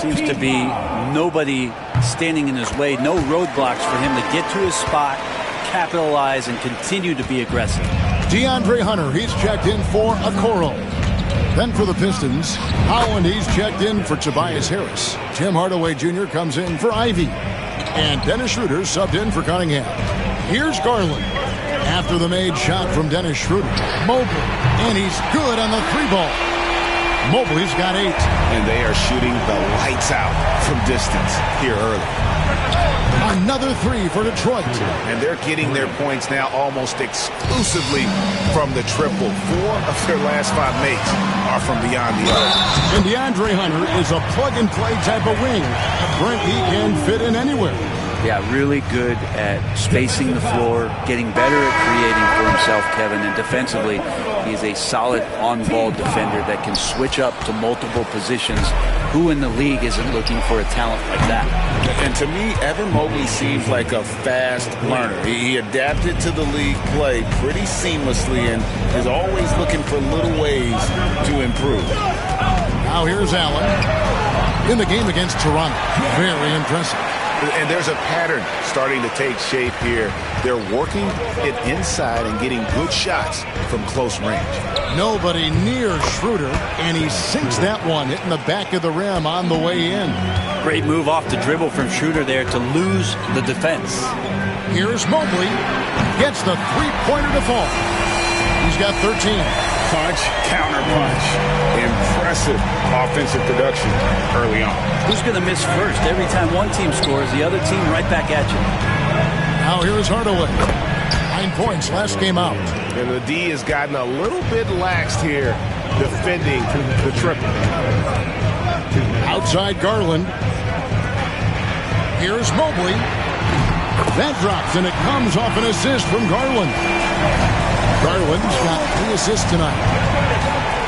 Seems to be nobody standing in his way, no roadblocks for him to get to his spot, capitalize, and continue to be aggressive. DeAndre Hunter, he's checked in for Okoro. Then for the Pistons, Howland, he's checked in for Tobias Harris. Tim Hardaway Jr. comes in for Ivy. And Dennis Schroeder subbed in for Cunningham. Here's Garland. After the made shot from Dennis Schroeder. Mobley, and he's good on the three ball. Mobley's got 8. And they are shooting the lights out from distance here early. Another 3 for Detroit. And they're getting their points now almost exclusively from the triple. 4 of their last 5 makes are from beyond the arc. And DeAndre Hunter is a plug-and-play type of wing. Brent, he can fit in anywhere. Yeah, really good at spacing the floor, getting better at creating for himself, Kevin, and defensively, he's a solid on-ball defender that can switch up to multiple positions. Who in the league isn't looking for a talent like that? And to me, Evan Mobley seems like a fast learner. He adapted to the league play pretty seamlessly and is always looking for little ways to improve. Now here's Allen in the game against Toronto. Very impressive. And there's a pattern starting to take shape here. They're working it inside and getting good shots from close range. Nobody near Schroeder, and he sinks that one, hitting the back of the rim on the way in. Great move off the dribble from Schroeder there to lose the defense. Here's Mobley. Gets the three-pointer to fall. He's got 13. Punch, counter punch. Impressive offensive production early on. Who's going to miss first? Every time one team scores, the other team right back at you. Now here's Hardaway. 9 points last game out. And the D has gotten a little bit laxed here defending the triple. Outside Garland. Here's Mobley. That drops, and it comes off an assist from Garland. Garland's got 3 assists tonight.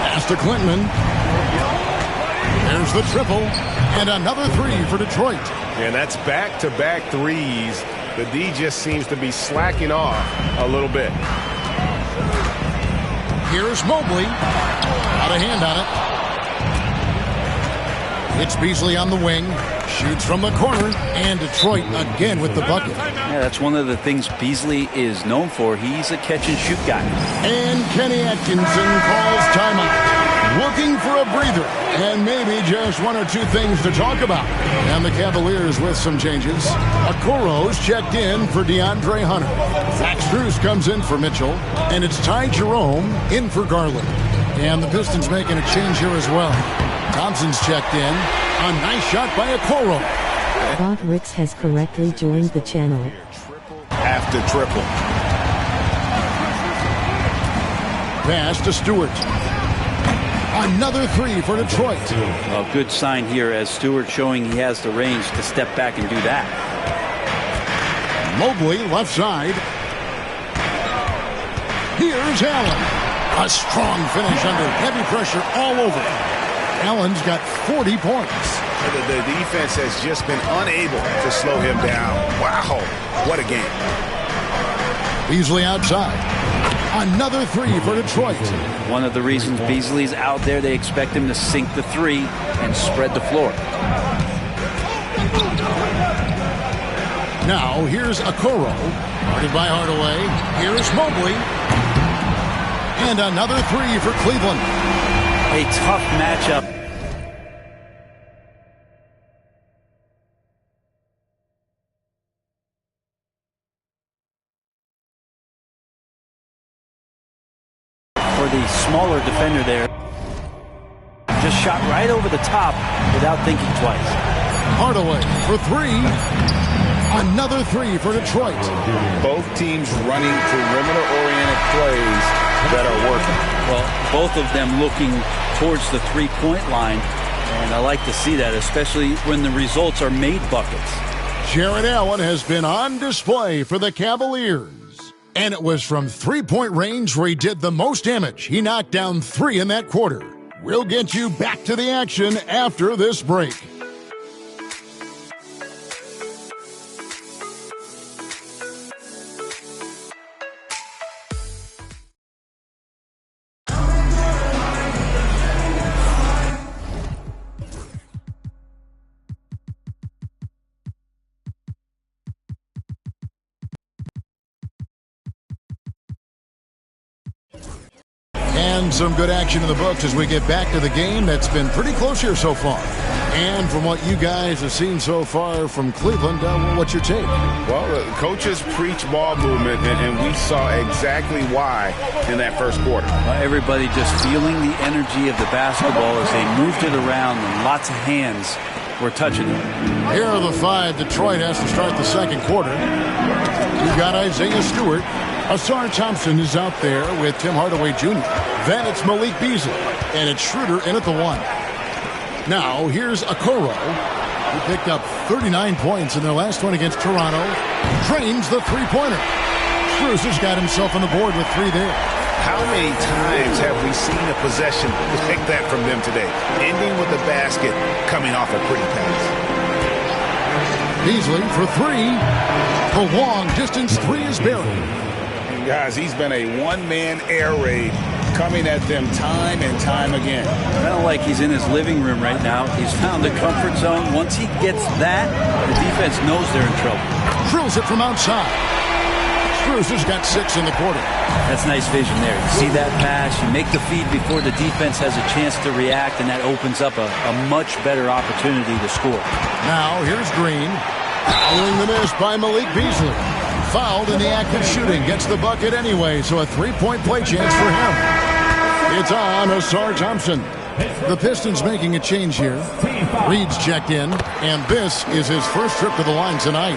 Pass to Clinton. There's the triple. And another 3 for Detroit. And that's back-to-back threes. The D just seems to be slacking off a little bit. Here's Mobley. Out of hand on it. It's Beasley on the wing. Shoots from the corner. And Detroit again with the bucket. Yeah, that's one of the things Beasley is known for. He's a catch-and-shoot guy. And Kenny Atkinson calls timeout. Looking for a breather. And maybe just 1 or 2 things to talk about. And the Cavaliers with some changes. Okoro's checked in for DeAndre Hunter. Zach Strus comes in for Mitchell. And it's Ty Jerome in for Garland. And the Pistons making a change here as well. Thompson's checked in. A nice shot by Okoro. Bob Ricks has correctly joined the channel. After triple. Pass to Stewart. Another 3 for Detroit. Well, good sign here as Stewart showing he has the range to step back and do that. Mobley left side. Here's Allen. A strong finish under heavy pressure all over. Allen's got 40 points. The defense has just been unable to slow him down. Wow, what a game. Beasley outside. Another 3 for Detroit. One of the reasons Beasley's out there, they expect him to sink the 3 and spread the floor. Now here's Okoro. Guarded by Hardaway. Here's Mobley. And another 3 for Cleveland. A tough matchup. For the smaller defender there. Just shot right over the top without thinking twice. Hardaway for 3. Another 3 for Detroit. Both teams running perimeter-oriented plays that are working. Well, both of them looking towards the three-point line, and I like to see that, especially when the results are made buckets. Jarrett Allen has been on display for the Cavaliers. And it was from three-point range where he did the most damage. He knocked down 3 in that quarter. We'll get you back to the action after this break. And some good action in the books as we get back to the game that's been pretty close here so far. And from what you guys have seen so far from Cleveland, what's your take? Well, the coaches preach ball movement, and we saw exactly why in that first quarter. Everybody just feeling the energy of the basketball as they moved it around, and lots of hands were touching it. Here are the 5 Detroit has to start the second quarter. You've got Isaiah Stewart. Ausar Thompson is out there with Tim Hardaway Jr. Then it's Malik Beasley, and it's Schroeder in at the 1. Now, here's Okoro, who picked up 39 points in their last one against Toronto. Drains the three-pointer. Cruz has got himself on the board with 3 there. How many times have we seen a possession like that from them today? Ending with the basket, coming off a pretty pass. Beasley for 3. The long-distance 3 is buried. Guys, he's been a one-man air raid coming at them time and time again. Kind of like he's in his living room right now. He's found the comfort zone. Once he gets that, the defense knows they're in trouble. Drills it from outside. Cruz has got 6 in the quarter. That's nice vision there. You see that pass, you make the feed before the defense has a chance to react, and that opens up a much better opportunity to score. Now, here's Green. Following the miss by Malik Beasley. Fouled in the act of shooting. Gets the bucket anyway, so a 3-point play chance for him. It's on Ausar Thompson. The Pistons making a change here. Reed's checked in, and this is his first trip to the line tonight.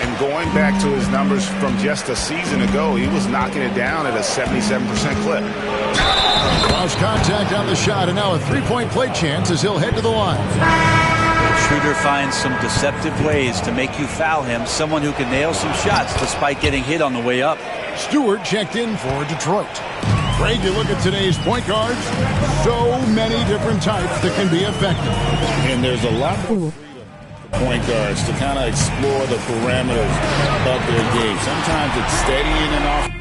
And going back to his numbers from just a season ago, he was knocking it down at a 77% clip. Cross contact on the shot, and now a 3-point play chance as he'll head to the line. Schroeder finds some deceptive ways to make you foul him. Someone who can nail some shots despite getting hit on the way up. Stewart checked in for Detroit. Greg, you look at today's point guards. So many different types that can be effective. And there's a lot of point guards to kind of explore the parameters of their game. Sometimes it's steady in and off.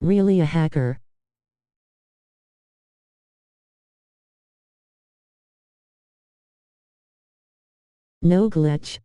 Really a hacker. No glitch.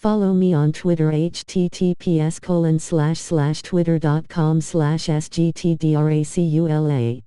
Follow me on Twitter https://twitter.com/sgtdracula.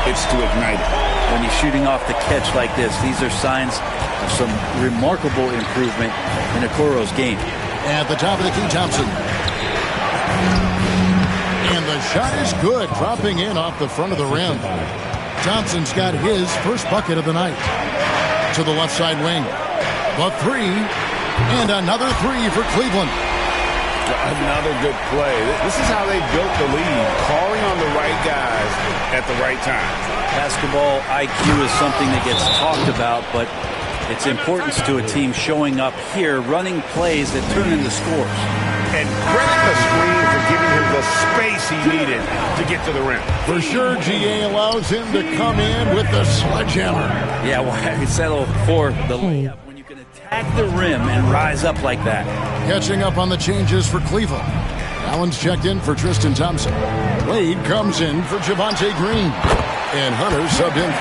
It's to ignite it. When he's shooting off the catch like this, these are signs of some remarkable improvement in Okoro's game. At the top of the key, Thompson. And the shot is good, dropping in off the front of the rim. Thompson's got his first bucket of the night. To the left side wing. The three, and another three for Cleveland. Another good play. This is how they built the lead, calling on the right guys at the right time. Basketball IQ is something that gets talked about, but its importance to a team showing up here, running plays that turn into scores. And credit the screen for giving him the space he needed to get to the rim. For sure, GA allows him to come in with the sledgehammer. Yeah, why settle for the layup when you can attack the rim and rise up like that? Catching up on the changes for Cleveland. Allen's checked in for Tristan Thompson. Wade comes in for Javonte Green. And Hunter subbed in.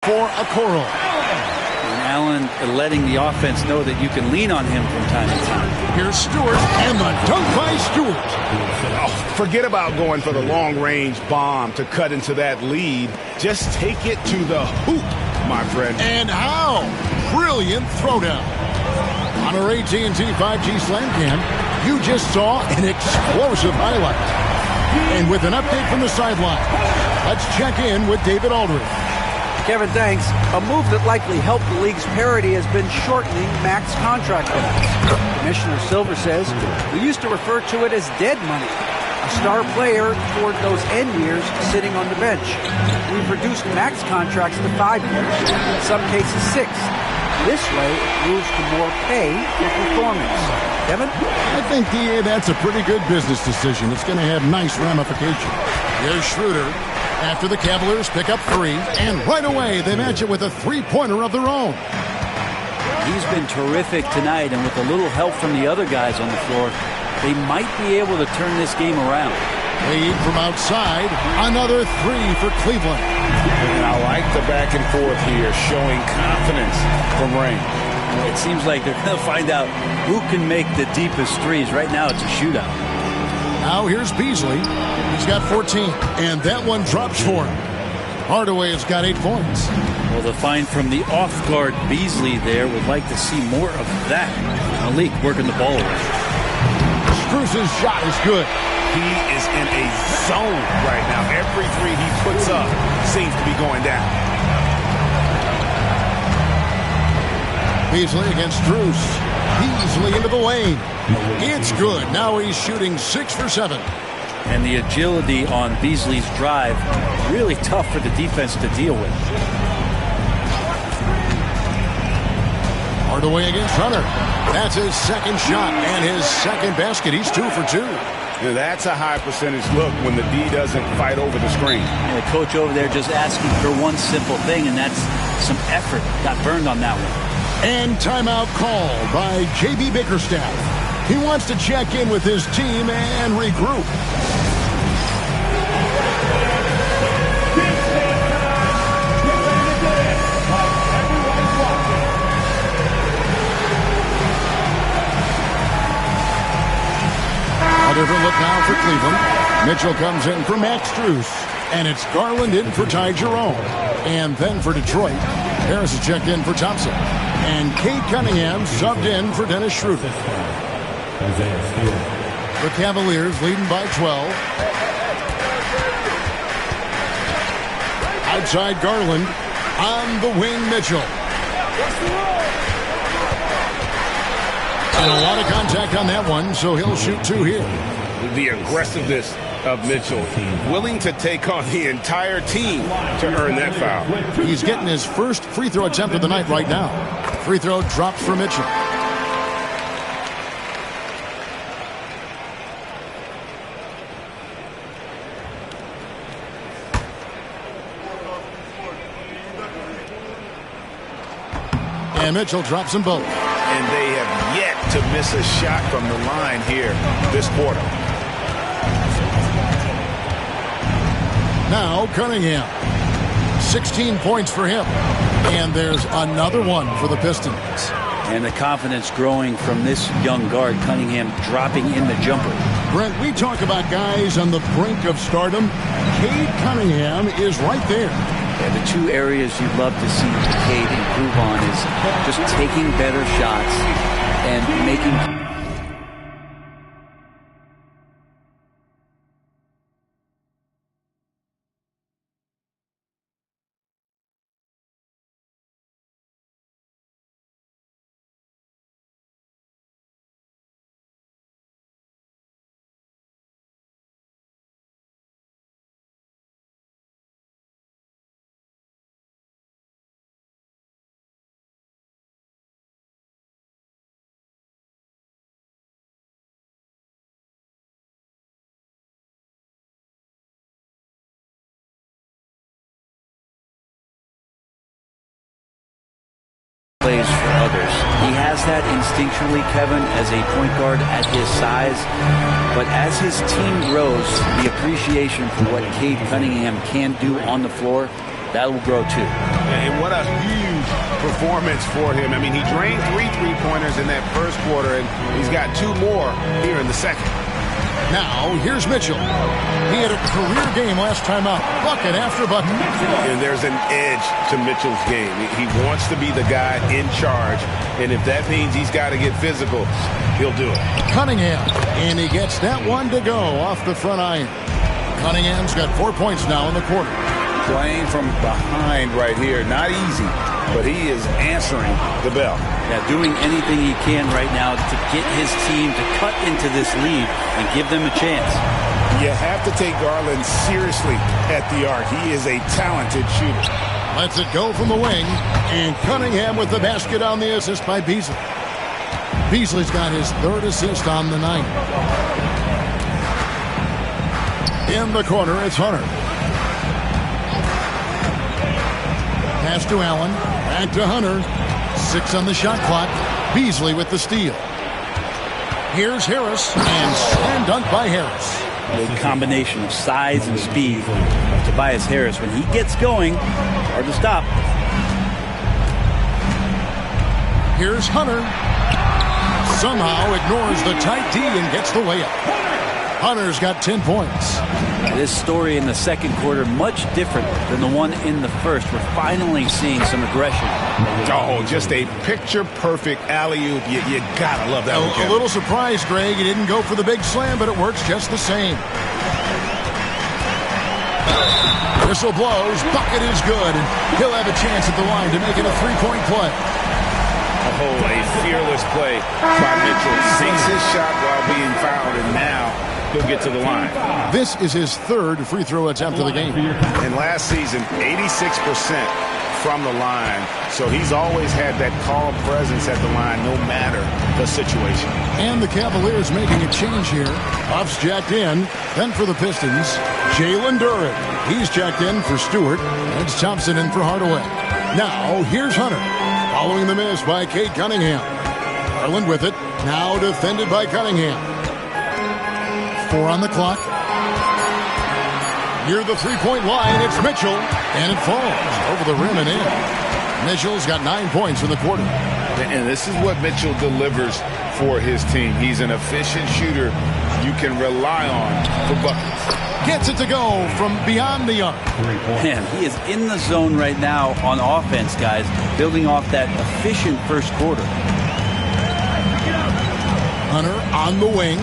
For Okoro. And Allen letting the offense know that you can lean on him from time to time. Here's Stewart, and the dunk by Stewart. Oh, forget about going for the long-range bomb to cut into that lead. Just take it to the hoop, my friend. And how? Brilliant throwdown. On our AT&T 5G Slam Cam, you just saw an explosive highlight. And with an update from the sideline, let's check in with David Aldridge. Kevin, thanks. A move that likely helped the league's parity has been shortening max contract limits. Commissioner Silver says we used to refer to it as dead money, a star player toward those end years sitting on the bench. We've reduced max contracts to 5 years, in some cases 6. This way, it moves to more pay for performance. Kevin? I think, DA, that's a pretty good business decision. It's going to have nice ramifications. Here's Schroeder. After the Cavaliers pick up 3, and right away they match it with a three-pointer of their own. He's been terrific tonight, and with a little help from the other guys on the floor, they might be able to turn this game around. Lead from outside. Another three for Cleveland. And I like the back and forth here, showing confidence from Rain. It seems like they're going to find out who can make the deepest threes. Right now, it's a shootout. Now here's Beasley. He's got 14, and that one drops for him. Hardaway has got 8 points. Well, the find from the off-guard Beasley there would like to see more of that. Malik working the ball away. Strus's shot is good. He is in a zone right now. Every three he puts up seems to be going down. Beasley against Strus. Beasley into the lane. It's good. Now he's shooting 6 for 7. And the agility on Beasley's drive, really tough for the defense to deal with. Hardaway against Hunter. That's his second shot and his second basket. He's 2 for 2. That's a high percentage look when the D doesn't fight over the screen. And the coach over there just asking for one simple thing, and that's some effort. Got burned on that one. And timeout called by J.B. Bickerstaff. He wants to check in with his team and regroup. A different look now for Cleveland. Mitchell comes in for Max Strus. And it's Garland in for Ty Jerome. And then for Detroit, Harris is checked in for Thompson. And Cade Cunningham subbed in for Dennis Schroeder. The Cavaliers leading by 12. Outside Garland. On the wing, Mitchell. And a lot of contact on that one, so he'll shoot 2 here. The aggressiveness of Mitchell, willing to take on the entire team to earn that foul. He's getting his first free throw attempt of the night right now. Free throw dropped for Mitchell. And Mitchell drops them both. And they have yet to miss a shot from the line here this quarter. Now Cunningham. 16 points for him. And there's another one for the Pistons. And the confidence growing from this young guard, Cunningham, dropping in the jumper. Brent, we talk about guys on the brink of stardom. Cade Cunningham is right there. Yeah, the 2 areas you'd love to see Cade improve on is just taking better shots and making... plays for others. He has that instinctually, Kevin, as a point guard at his size. But as his team grows, the appreciation for what Cade Cunningham can do on the floor, that will grow too. And what a huge performance for him. I mean, he drained 3 3-pointers in that first quarter, and he's got 2 more here in the second. Now, here's Mitchell. He had a career game last time out. Bucket after bucket. And there's an edge to Mitchell's game. He wants to be the guy in charge. And if that means he's got to get physical, he'll do it. Cunningham. And he gets that one to go off the front iron. Cunningham's got 4 points now in the quarter. Playing from behind right here. Not easy, but he is answering the bell. Yeah, doing anything he can right now to get his team to cut into this lead and give them a chance. You have to take Garland seriously at the arc. He is a talented shooter. Lets it go from the wing. And Cunningham with the basket on the assist by Beasley. Beasley's got his 3rd assist on the night. In the corner, it's Hunter. Pass to Allen. Back to Hunter. 6 on the shot clock. Beasley with the steal. Here's Harris. And slam dunk by Harris. The combination of size and speed of Tobias Harris. When he gets going, hard to stop. Here's Hunter. Somehow ignores the tight D and gets the layup. Hunter's got 10 points. This story in the second quarter, much different than the one in the first. We're finally seeing some aggression. Oh, just a picture-perfect alley-oop. You gotta love that one, A little surprised, Greg. He didn't go for the big slam, but it works just the same. Whistle blows. Bucket is good. And he'll have a chance at the line to make it a three-point play. Oh, a fearless play by Mitchell. Sinks his shot while being fouled, and now he'll get to the line. This is his third free throw attempt of the game. And last season, 86% from the line. So he's always had that calm presence at the line no matter the situation. And the Cavaliers making a change here. Huff's jacked in. Then for the Pistons, Jalen Duren. He's jacked in for Stewart. And it's Thompson in for Hardaway. Now, here's Hunter. Following the miss by Cade Cunningham. Garland with it. Now defended by Cunningham. 4 on the clock. Near the three-point line, it's Mitchell. And it falls over the rim and in. Mitchell's got 9 points in the quarter. And this is what Mitchell delivers for his team. He's an efficient shooter you can rely on for buckets. Gets it to go from beyond the arc. Man, he is in the zone right now on offense, guys, building off that efficient first quarter. Hunter on the wing.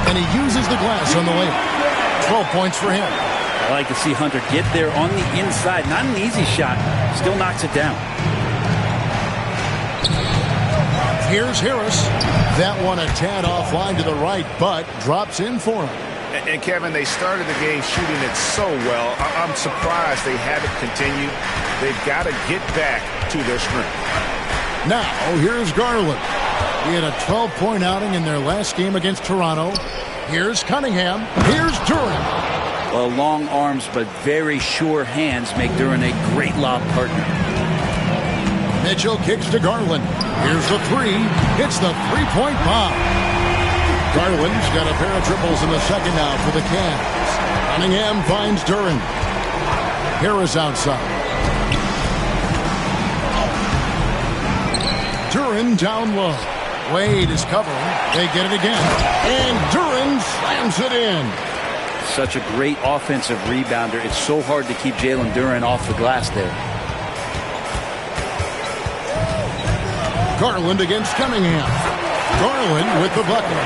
And he uses the glass on the layup. 12 points for him. I like to see Hunter get there on the inside. Not an easy shot. Still knocks it down. Here's Harris. That one a tad offline to the right, but drops in for him. And Kevin, they started the game shooting it so well. I'm surprised they haven't continued. They've got to get back to their strength. Now, here's Garland. He had a 12-point outing in their last game against Toronto. Here's Cunningham. Here's Duren. Well, long arms but very sure hands make Duren a great lob partner. Mitchell kicks to Garland. Here's the three. It's the three-point bomb. Garland's got a pair of triples in the second now for the Cavs. Cunningham finds Duren. Harris outside. Duren down low. Wade is covering. They get it again. And Duren slams it in. Such a great offensive rebounder. It's so hard to keep Jalen Duren off the glass there. Garland against Cunningham. Garland with the bucket.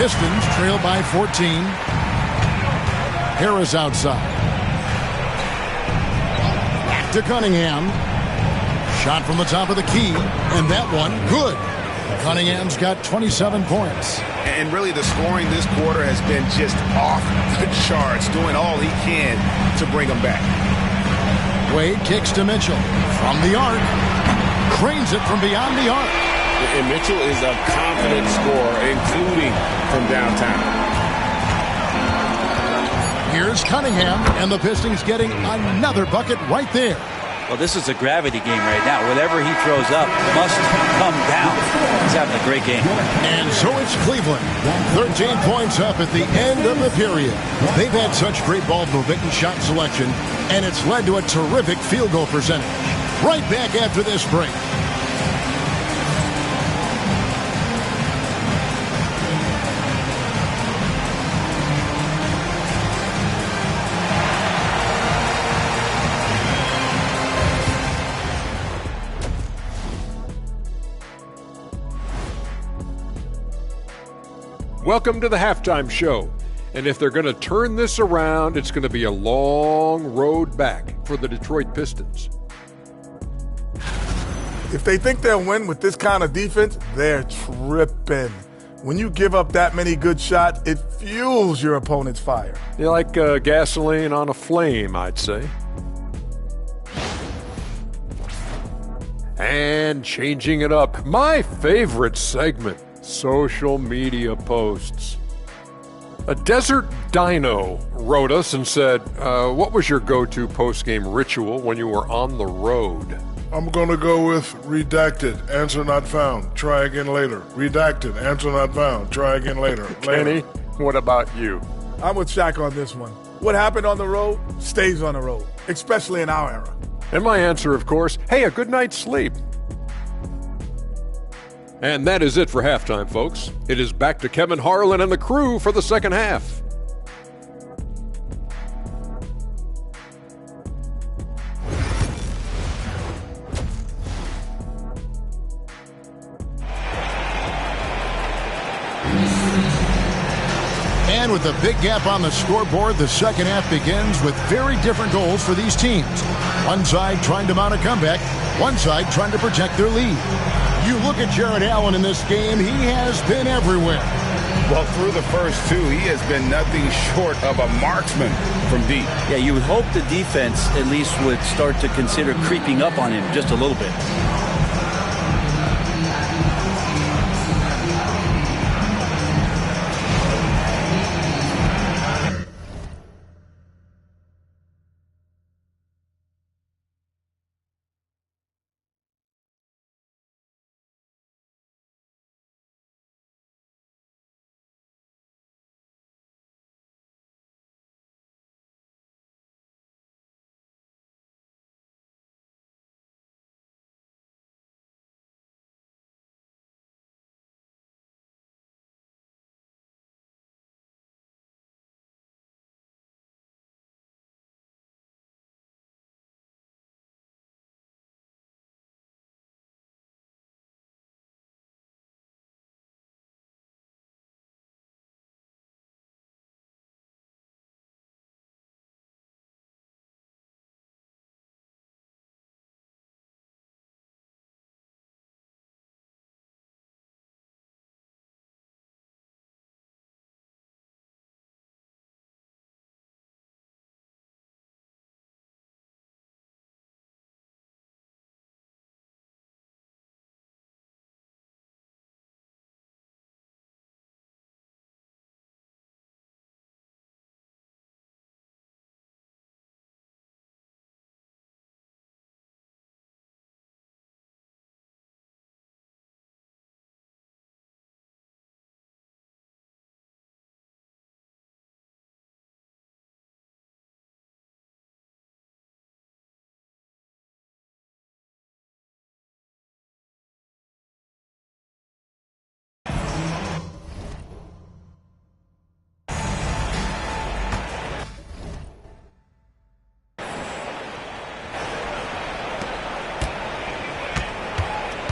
Pistons trail by 14. Harris outside. Back to Cunningham. Shot from the top of the key. And that one, good. Cunningham's got 27 points. And really the scoring this quarter has been just off the charts, doing all he can to bring them back. Wade kicks to Mitchell. From the arc. Cranes it from beyond the arc. And Mitchell is a confident scorer, including from downtown. Here's Cunningham, and the Pistons getting another bucket right there. Well, this is a gravity game right now. Whatever he throws up must come down. He's having a great game. And so it's Cleveland. 13 points up at the end of the period. They've had such great ball movement and shot selection, and it's led to a terrific field goal percentage. Right back after this break. Welcome to the halftime show. And if they're going to turn this around, it's going to be a long road back for the Detroit Pistons. If they think they'll win with this kind of defense, they're tripping. When you give up that many good shots, it fuels your opponent's fire. You're like gasoline on a flame, I'd say. And changing it up, my favorite segment, social media posts. A Desert Dino wrote us and said, what was your go-to post-game ritual when you were on the road? I'm going to go with redacted, answer not found, try again later. Redacted, answer not found, try again later. Kenny, what about you? I'm with Shaq on this one. What happened on the road stays on the road, especially in our era. And my answer, of course, hey, a good night's sleep. And that is it for halftime, folks. It is back to Kevin Harlan and the crew for the second half. And with a big gap on the scoreboard, the second half begins with very different goals for these teams. One side trying to mount a comeback, one side trying to protect their lead. You look at Jared Allen in this game, he has been everywhere. Well, through the first two, he has been nothing short of a marksman from deep. Yeah, you would hope the defense at least would start to consider creeping up on him just a little bit.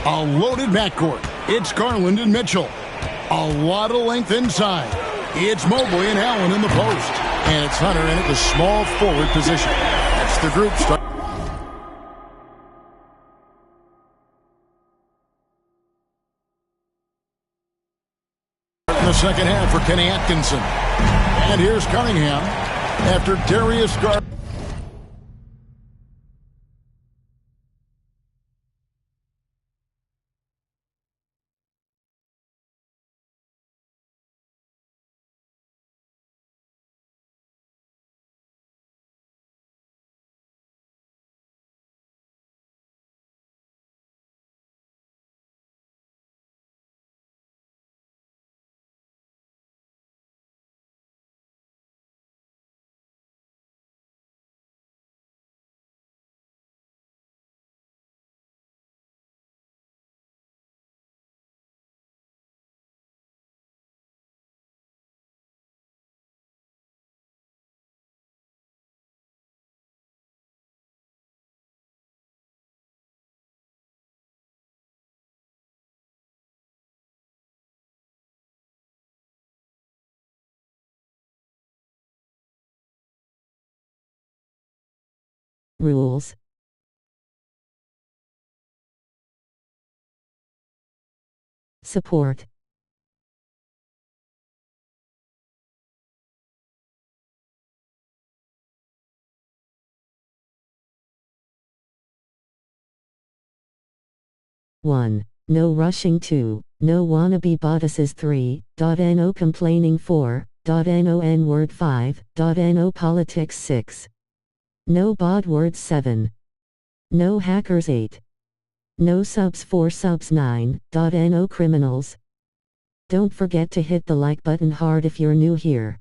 A loaded backcourt. It's Garland and Mitchell. A lot of length inside. It's Mobley and Allen in the post. And it's Hunter in at the small forward position. That's the group start. In the second half for Kenny Atkinson. And here's Cunningham after Darius Garland. Rules. Support. One. No rushing. 2. No wannabe bodices. 3. No complaining. 4. No n-word. 5. No politics. 6. No bod words. 7. No hackers. 8. No subs 4 subs 9.no criminals. Don't forget to hit the like button hard if you're new here.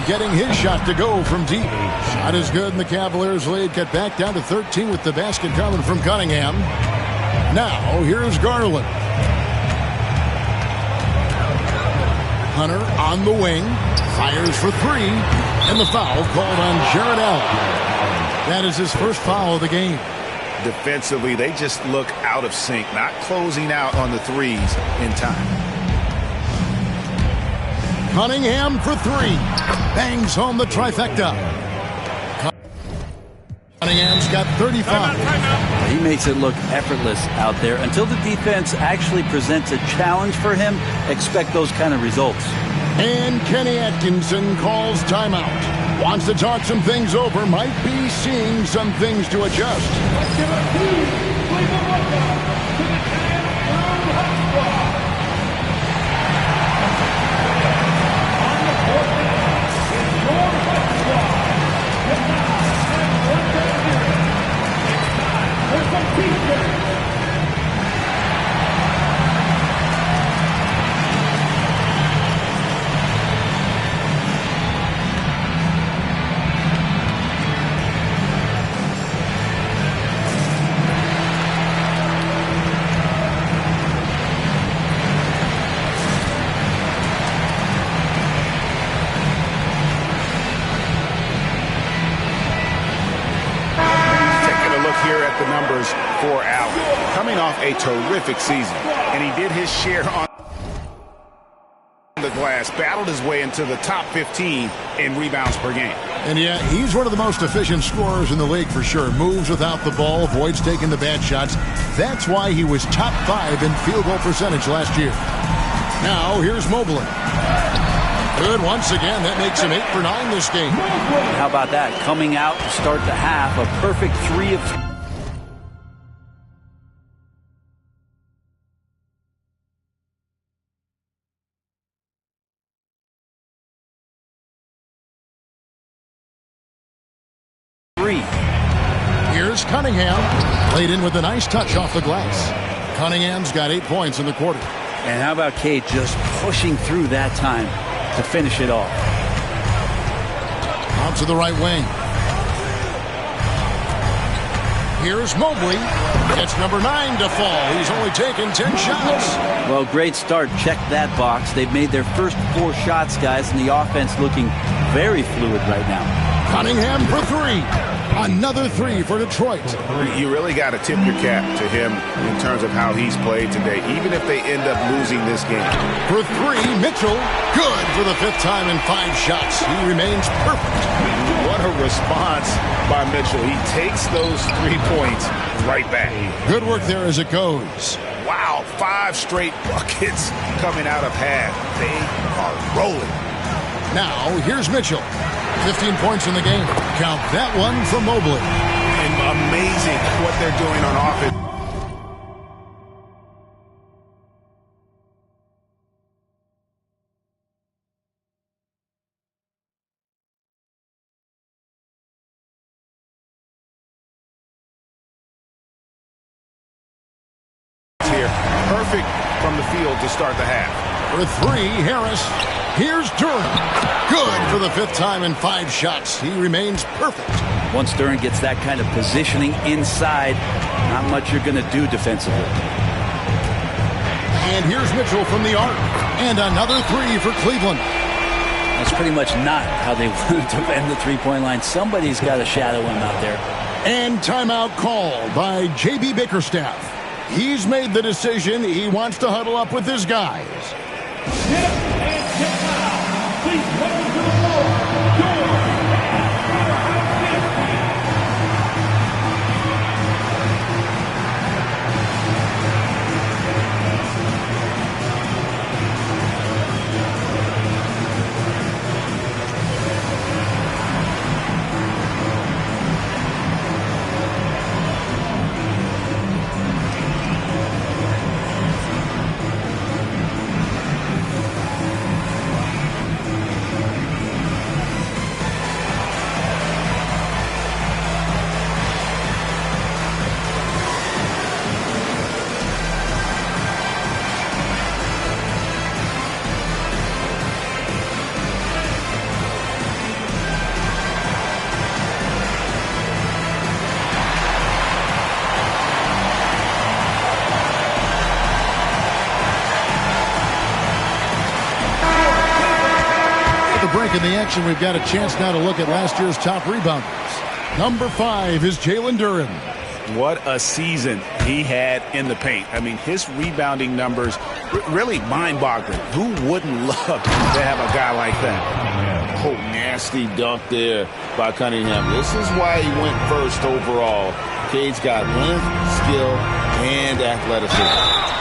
Getting his shot to go from deep. Shot is good, and the Cavaliers lead get back down to 13 with the basket coming from Cunningham. Now, here's Garland. Hunter on the wing. Fires for three. And the foul called on Jarrett Allen. That is his first foul of the game. Defensively, they just look out of sync, not closing out on the threes in time. Cunningham for three. Bangs home the trifecta. Cunningham's got 35. He makes it look effortless out there. Until the defense actually presents a challenge for him, expect those kind of results. And Kenny Atkinson calls timeout. Wants to talk some things over. Might be seeing some things to adjust. For Allen, coming off a terrific season, and he did his share on the glass, battled his way into the top 15 in rebounds per game. And yeah, he's one of the most efficient scorers in the league for sure. Moves without the ball, avoids taking the bad shots. That's why he was top 5 in field goal percentage last year. Now, here's Mobley. Good once again. That makes him 8 for 9 this game. How about that? Coming out to start the half, a perfect 3 of 3. Here's Cunningham. Played in with a nice touch off the glass. Cunningham's got 8 points in the quarter. And how about Cade just pushing through that time to finish it off? Out to the right wing. Here's Mobley. Gets number 9 to fall. He's only taken 10 shots. Well, great start. Check that box. They've made their first 4 shots, guys, and the offense looking very fluid right now. Cunningham for 3. Another 3 for Detroit. You really got to tip your cap to him in terms of how he's played today, even if they end up losing this game. For 3, Mitchell. Good for the 5th time in 5 shots. He remains perfect. What a response by Mitchell. He takes those 3 points right back. Good work there as it goes. Wow, 5 straight buckets coming out of half. They are rolling. Now, here's Mitchell. 15 points in the game. Count that one for Mobley. And amazing what they're doing on offense. Here, perfect from the field to start the half. For three, Harris. Here's Duran. Good for the 5th time in 5 shots. He remains perfect. Once Duran gets that kind of positioning inside, not much you're going to do defensively. And here's Mitchell from the arc. And another 3 for Cleveland. That's pretty much not how they want to defend the three-point line. Somebody's got to shadow him out there. And timeout called by J.B. Bickerstaff. He's made the decision. He wants to huddle up with his guys. In the action, we've got a chance now to look at last year's top rebounders. Number 5 is Jalen Duran. What a season he had in the paint. I mean, his rebounding numbers really mind-boggling. Who wouldn't love to have a guy like that? Oh, nasty dunk there by Cunningham. This is why he went first overall. Cade's got length, skill, and athleticism.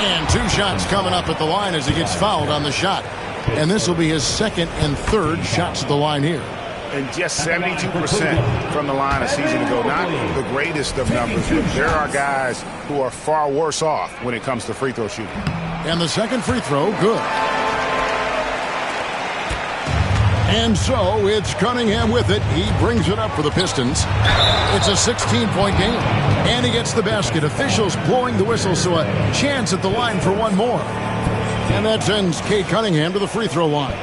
And 2 shots coming up at the line as he gets fouled on the shot. And this will be his 2nd and 3rd shots at the line here. And just 72% from the line a season ago. Not the greatest of numbers, but there are guys who are far worse off when it comes to free throw shooting. And the second free throw, good. And so it's Cunningham with it. He brings it up for the Pistons. It's a 16-point game. And he gets the basket. Officials blowing the whistle, so a chance at the line for one more. And that sends Cade Cunningham to the free throw line.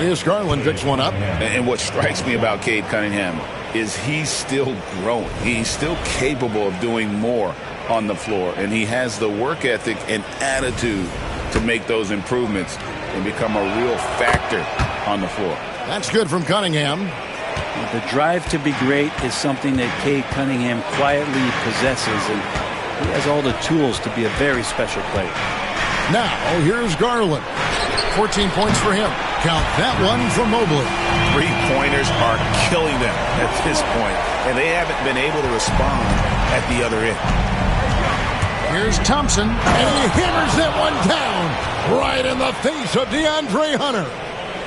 Here's Garland, picks one up. And what strikes me about Cade Cunningham is he's still growing. He's still capable of doing more on the floor. And he has the work ethic and attitude to make those improvements and become a real factor on the floor. That's good from Cunningham. The drive to be great is something that Cade Cunningham quietly possesses, and he has all the tools to be a very special player. Now, here's Garland. 14 points for him. Count that one from Mobley. 3-pointers are killing them at this point, and they haven't been able to respond at the other end. Here's Thompson, and he hammers that one down right in the face of DeAndre Hunter.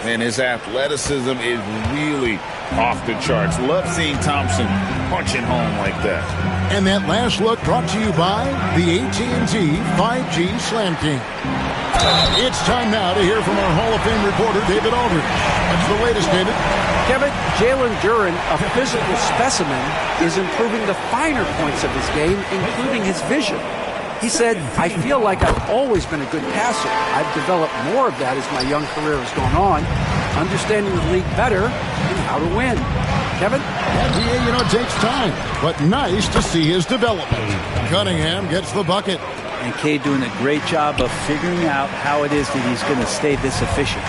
And his athleticism is really off the charts. Love seeing Thompson punching home like that. And that last look brought to you by the AT&T 5G Slam King. It's time now to hear from our Hall of Fame reporter, David Aldridge. What's the latest, David? Kevin, Jalen Duran, a physical specimen, is improving the finer points of his game, including his vision. He said, I feel like I've always been a good passer. I've developed more of that as my young career has gone on, understanding the league better and how to win. Kevin? NBA, it takes time, but nice to see his development. Cunningham gets the bucket. And Cade doing a great job of figuring out how it is that he's going to stay this efficient.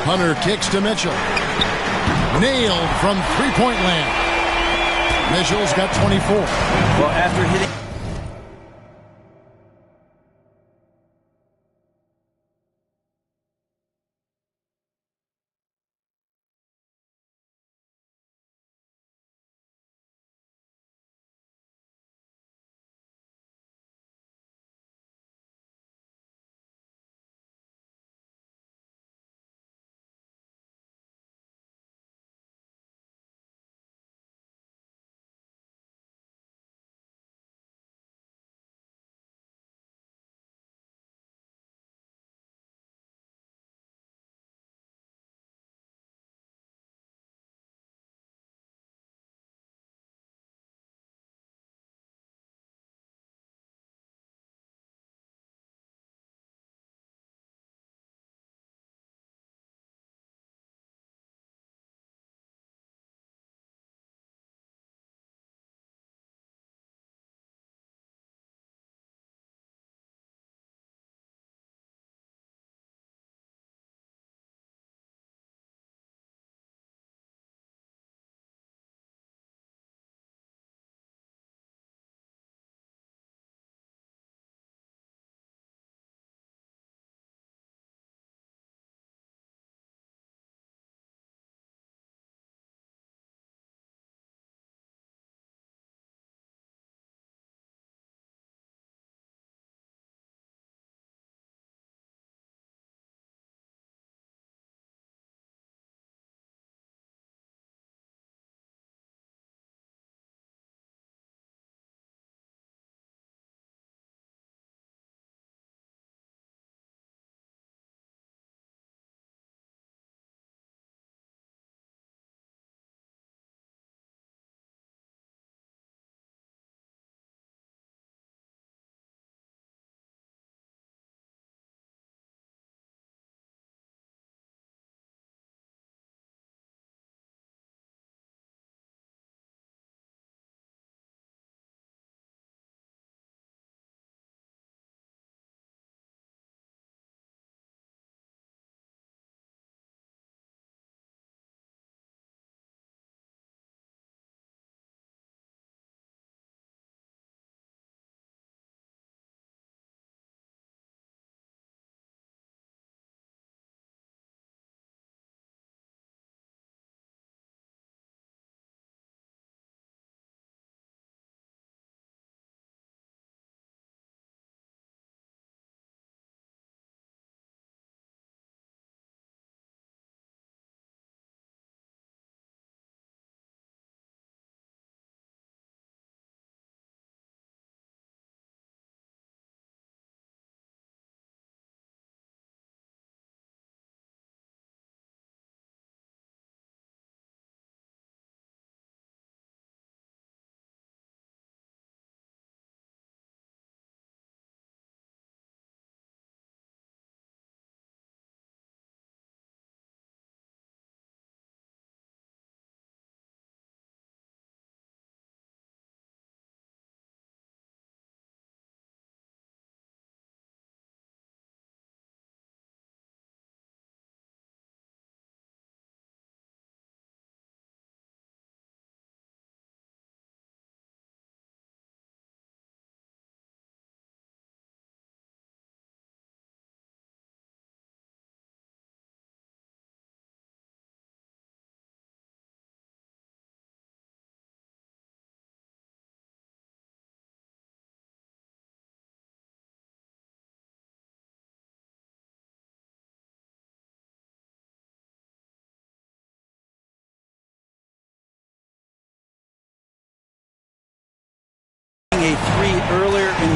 Hunter kicks to Mitchell. Nailed from three-point land. Mitchell's got 24. Well, after hitting...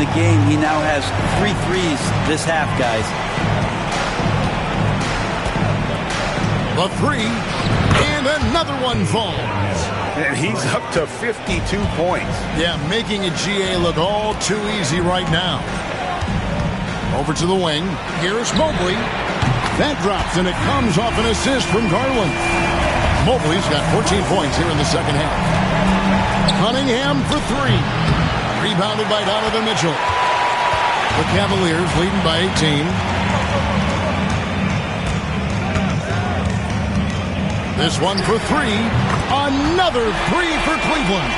the game. He now has 3 threes this half, guys. The three, and another one falls. And he's up to 52 points. Yeah, making a GA look all too easy right now. Over to the wing. Here's Mobley. That drops, and it comes off an assist from Garland. Mobley's got 14 points here in the second half. Cunningham for three. Rebounded by Donovan Mitchell. The Cavaliers leading by 18. This one for three. Another three for Cleveland.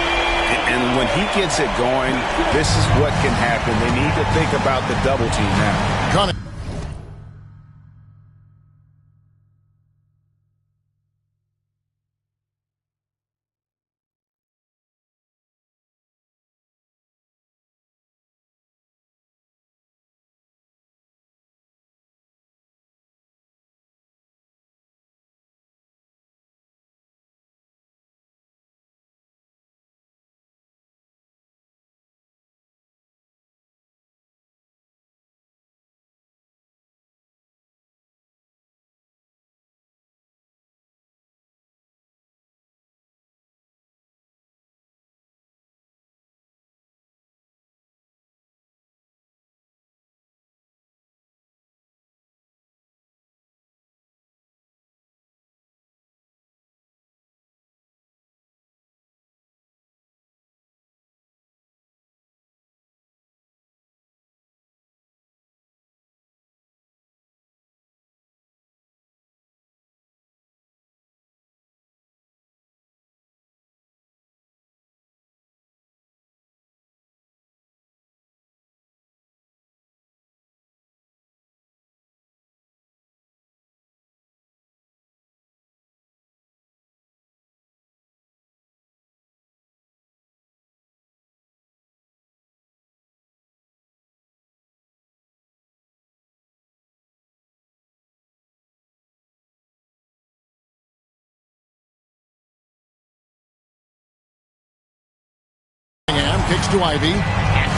And when he gets it going, this is what can happen. They need to think about the double team now. Cunningham. Kicks to Ivy,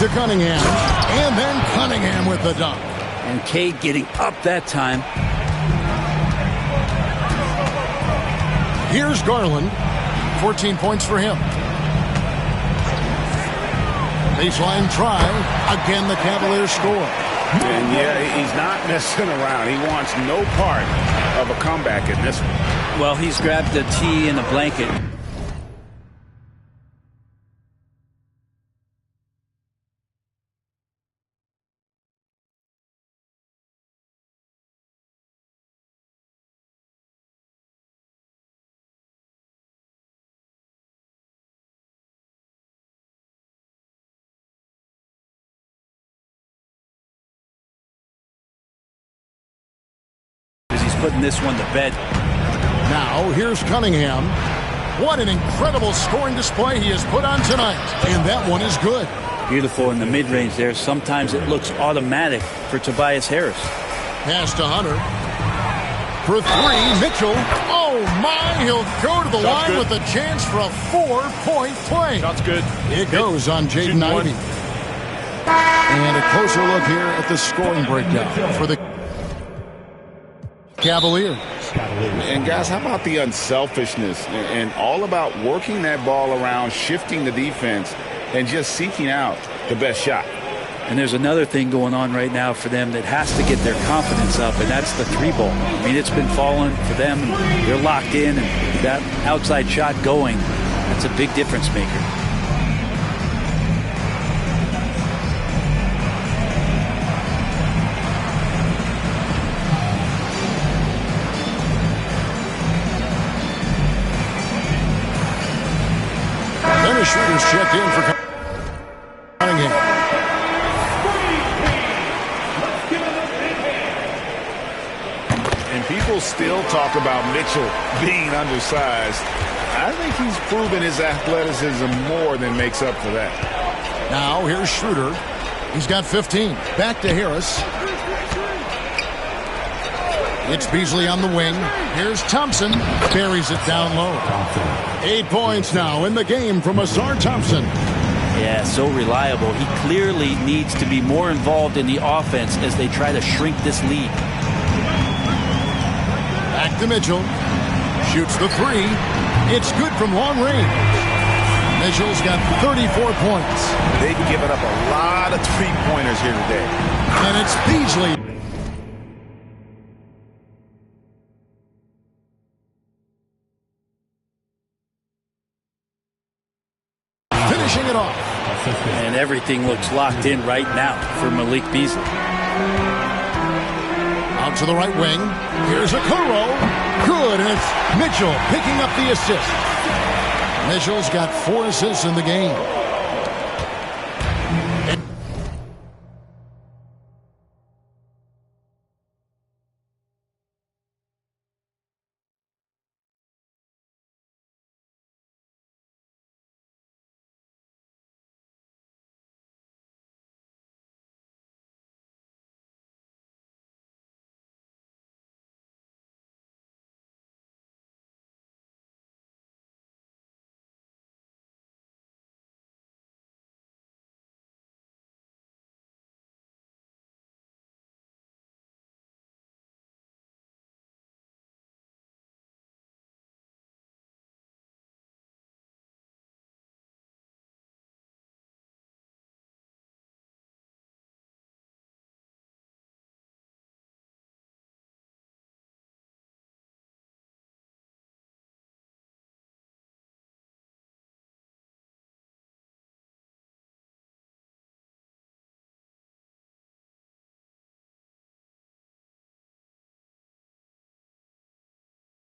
to Cunningham, and then Cunningham with the dunk. And Cade getting up that time. Here's Garland, 14 points for him. Baseline try, again the Cavaliers score. And yeah, he's not messing around. He wants no part of a comeback in this one. Well, he's grabbed a tee and a blanket. Putting this one to bed. Now here's Cunningham. What an incredible scoring display he has put on tonight. And that one is good. Beautiful in the mid-range there. Sometimes it looks automatic for Tobias Harris. Pass to Hunter. For three, Mitchell. Oh my, he'll go to the line with a chance for a 4-point play. Shot's good. It goes on Jaden Ivey. And a closer look here at the scoring breakdown for the Cavaliers. And guys, how about the unselfishness and all about working that ball around, shifting the defense, and just seeking out the best shot. And there's another thing going on right now for them that has to get their confidence up, and that's the three ball. I mean, it's been falling for them. They're locked in, and that outside shot going, that's a big difference maker. Then the shooters checked in for Cunningham. And people still talk about Mitchell being undersized. I think he's proven his athleticism more than makes up for that. Now here's Schroeder. He's got 15. Back to Harris. It's Beasley on the wing. Here's Thompson. Buries it down low. 8 points now in the game from Ausar Thompson. Yeah, so reliable. He clearly needs to be more involved in the offense as they try to shrink this lead. Back to Mitchell. Shoots the three. It's good from long range. Mitchell's got 34 points. They've given up a lot of three-pointers here today. And it's Beasley. Finishing it off. And everything looks locked in right now for Malik Beasley. Out to the right wing. Here's Okoro. Good, and it's Mitchell picking up the assist. Mitchell's got 4 assists in the game.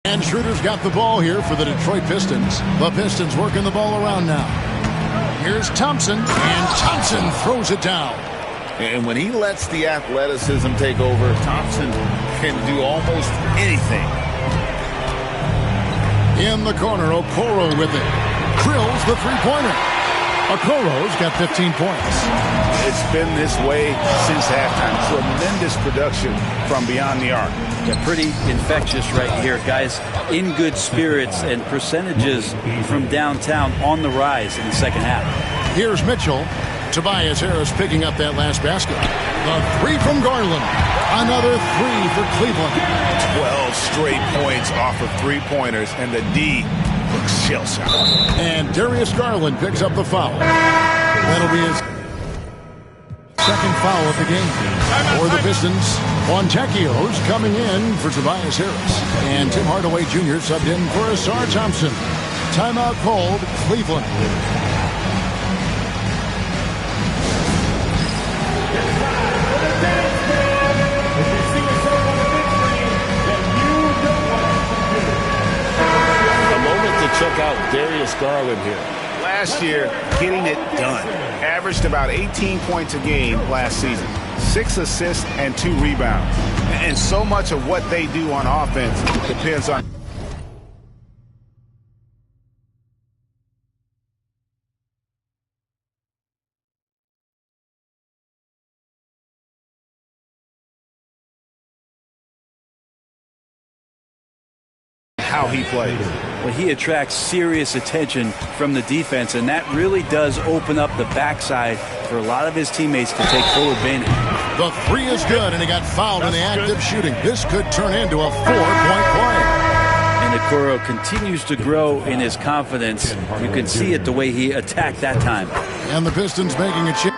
And Schroeder's got the ball here for the Detroit Pistons. The Pistons working the ball around now. Here's Thompson, and Thompson throws it down. And when he lets the athleticism take over, Thompson can do almost anything. In the corner, Okoro with it. Drills the three-pointer. Okoro's got 15 points. It's been this way since halftime. Tremendous production from beyond the arc. Yeah, pretty infectious right here, guys. In good spirits and percentages from downtown on the rise in the second half. Here's Mitchell. Tobias Harris picking up that last basket. The three from Garland. Another three for Cleveland. 12 straight points off of three-pointers, and the D looks shell-shocked. And Darius Garland picks up the foul. That'll be his second foul of the game. For the Pistons, Fontecchio's coming in for Tobias Harris. And Tim Hardaway Jr. subbed in for Asar Thompson. Timeout called, Cleveland. Check out Darius Garland here. Last year, getting it done. Averaged about 18 points a game last season. 6 assists and 2 rebounds. And so much of what they do on offense depends on how he plays. Well, he attracts serious attention from the defense, and that really does open up the backside for a lot of his teammates to take full advantage. The three is good, and he got fouled in the act of shooting. This could turn into a 4-point play. And Okoro continues to grow in his confidence. You can see it the way he attacked that time. And the Pistons making a change.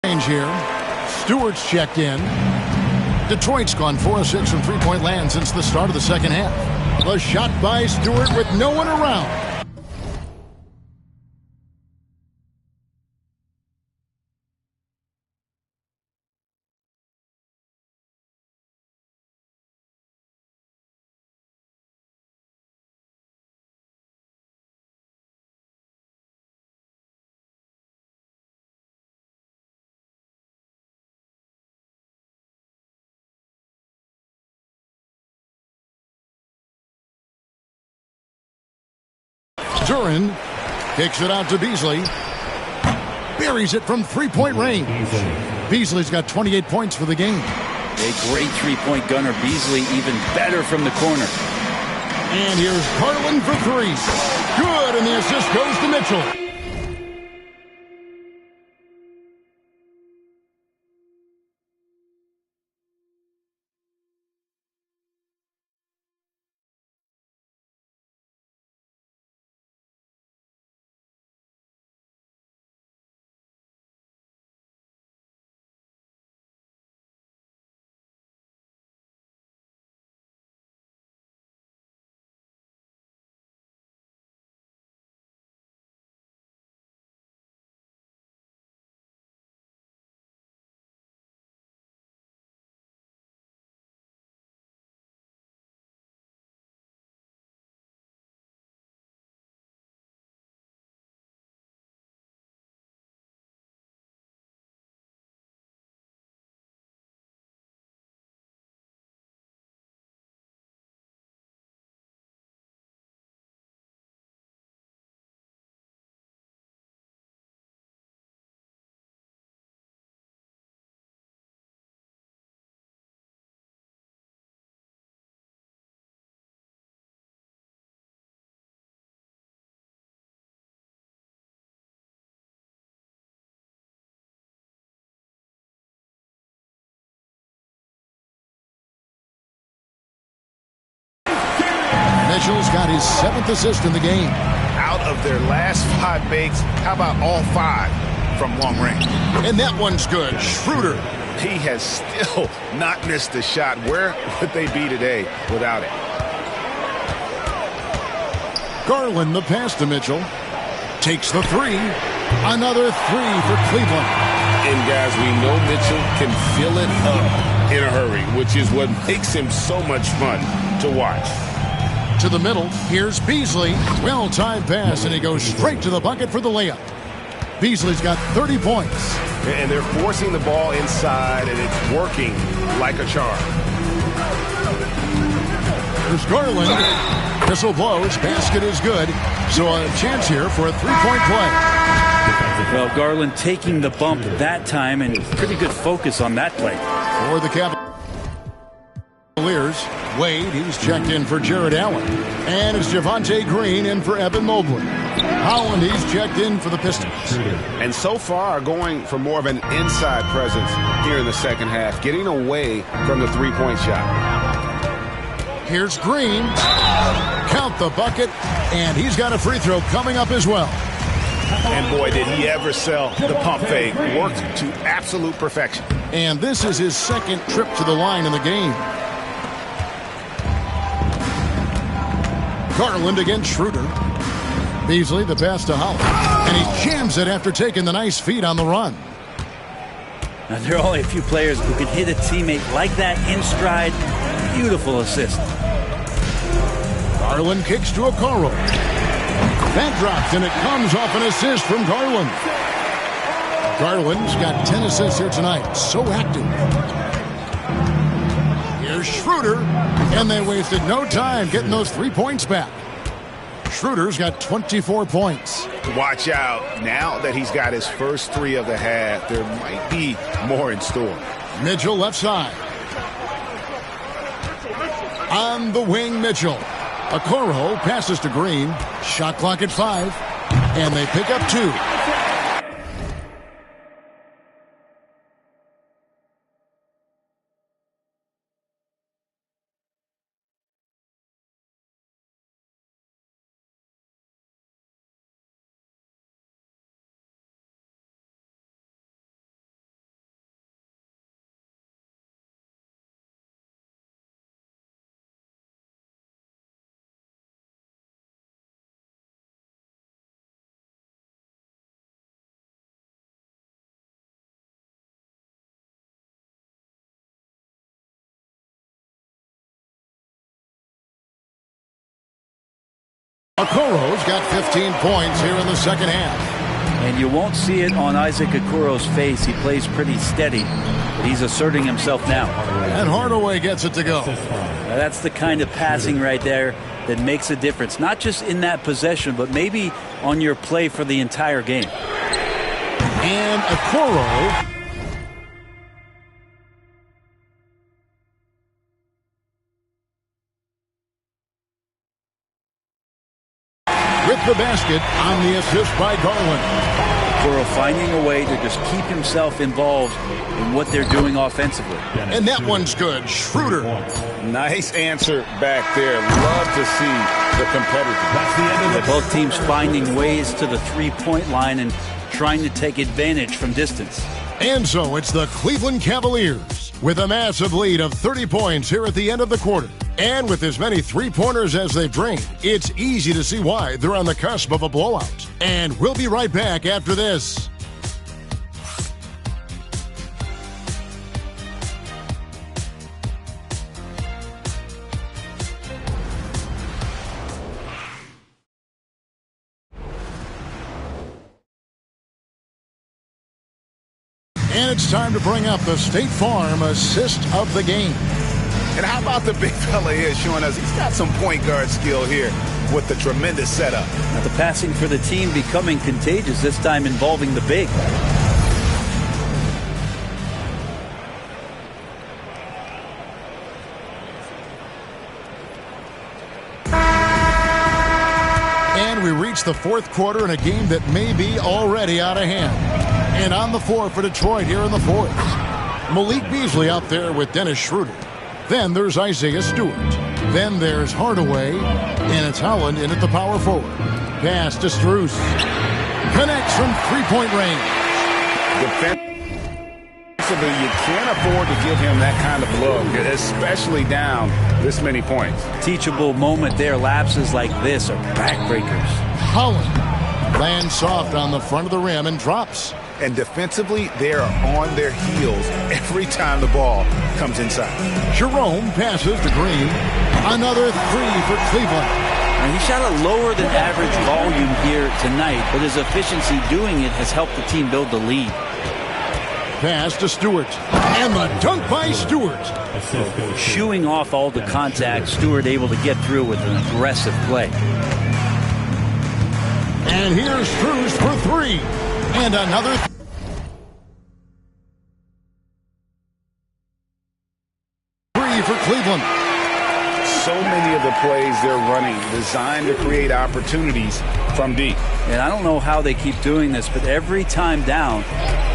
Change here. Stewart's checked in. Detroit's gone 4 of 6 from three-point land since the start of the second half. A shot by Stewart with no one around. Duran kicks it out to Beasley. Buries it from three-point range. Beasley's got 28 points for the game. A great three-point gunner. Beasley even better from the corner. And here's Garland for three. Good, and the assist goes to Mitchell. Mitchell's got his 7th assist in the game. Out of their last 5 makes, how about all 5 from long range? And that one's good. Schroeder. He has still not missed a shot. Where would they be today without it? Garland, the pass to Mitchell. Takes the three. Another three for Cleveland. And guys, we know Mitchell can fill it up in a hurry, which is what makes him so much fun to watch. To the middle, here's Beasley. Well-timed pass, and he goes straight to the bucket for the layup. Beasley's got 30 points. And they're forcing the ball inside, and it's working like a charm. There's Garland. Whistle blows. Basket is good. So a chance here for a three-point play. Well, Garland taking the bump that time, and pretty good focus on that play. For the Cavaliers, Wade, he's checked in for Jared Allen. And it's Javonte Green in for Evan Mobley. Holland, he's checked in for the Pistons. And so far going for more of an inside presence here in the second half, getting away from the three-point shot. Here's Green. Count the bucket, and he's got a free throw coming up as well. And boy, did he ever sell the pump fake. Worked to absolute perfection. And this is his second trip to the line in the game. Garland against Schroeder. Beasley, the pass to Holland. And he jams it after taking the nice feed on the run. Now, there are only a few players who can hit a teammate like that in stride. Beautiful assist. Garland kicks to Okoro. That drops, and it comes off an assist from Garland. Garland's got 10 assists here tonight. So active. Here's Schroeder, and they wasted no time getting those 3 points back. Schroeder's got 24 points. Watch out. Now that he's got his first 3 of the half, there might be more in store. Mitchell left side. On the wing, Mitchell. Okoro passes to Green. Shot clock at 5. And they pick up 2. Okoro's got 15 points here in the second half. And you won't see it on Isaac Okoro's face. He plays pretty steady. But he's asserting himself now. And Hardaway gets it to go. Now that's the kind of passing right there that makes a difference. Not just in that possession, but maybe on your play for the entire game. And Okoro with the basket on the assist by Garland. Okoro finding a way to just keep himself involved in what they're doing offensively. And that one's good. Schroeder. Nice answer back there. Love to see the competitors. That's the end of Both teams finding ways to the three-point line and trying to take advantage from distance. And so it's the Cleveland Cavaliers with a massive lead of 30 points here at the end of the quarter. And with as many three-pointers as they've drained, it's easy to see why they're on the cusp of a blowout. And we'll be right back after this. And it's time to bring up the State Farm assist of the game. And how about the big fella here showing us he's got some point guard skill here with the tremendous setup. Now the passing for the team becoming contagious, this time involving the big. And we reach the fourth quarter in a game that may be already out of hand. And on the floor for Detroit here in the fourth. Malik Beasley out there with Dennis Schroeder. Then there's Isaiah Stewart. Then there's Hardaway. And it's Holland in at the power forward. Pass to Strus. Connects from three-point range. Defensively, you can't afford to give him that kind of blow, especially down this many points. Teachable moment there. Lapses like this are backbreakers. Holland lands soft on the front of the rim and drops. And defensively, they are on their heels every time the ball comes inside. Jerome passes to Green. Another three for Cleveland. And he shot a lower than average volume here tonight, but his efficiency doing it has helped the team build the lead. Pass to Stewart. And the dunk by Stewart. Shooing off all the contact, Stewart able to get through with an aggressive play. And here's Strus for three. And another three for Cleveland. So many of the plays they're running designed to create opportunities from deep. And I don't know how they keep doing this, but every time down,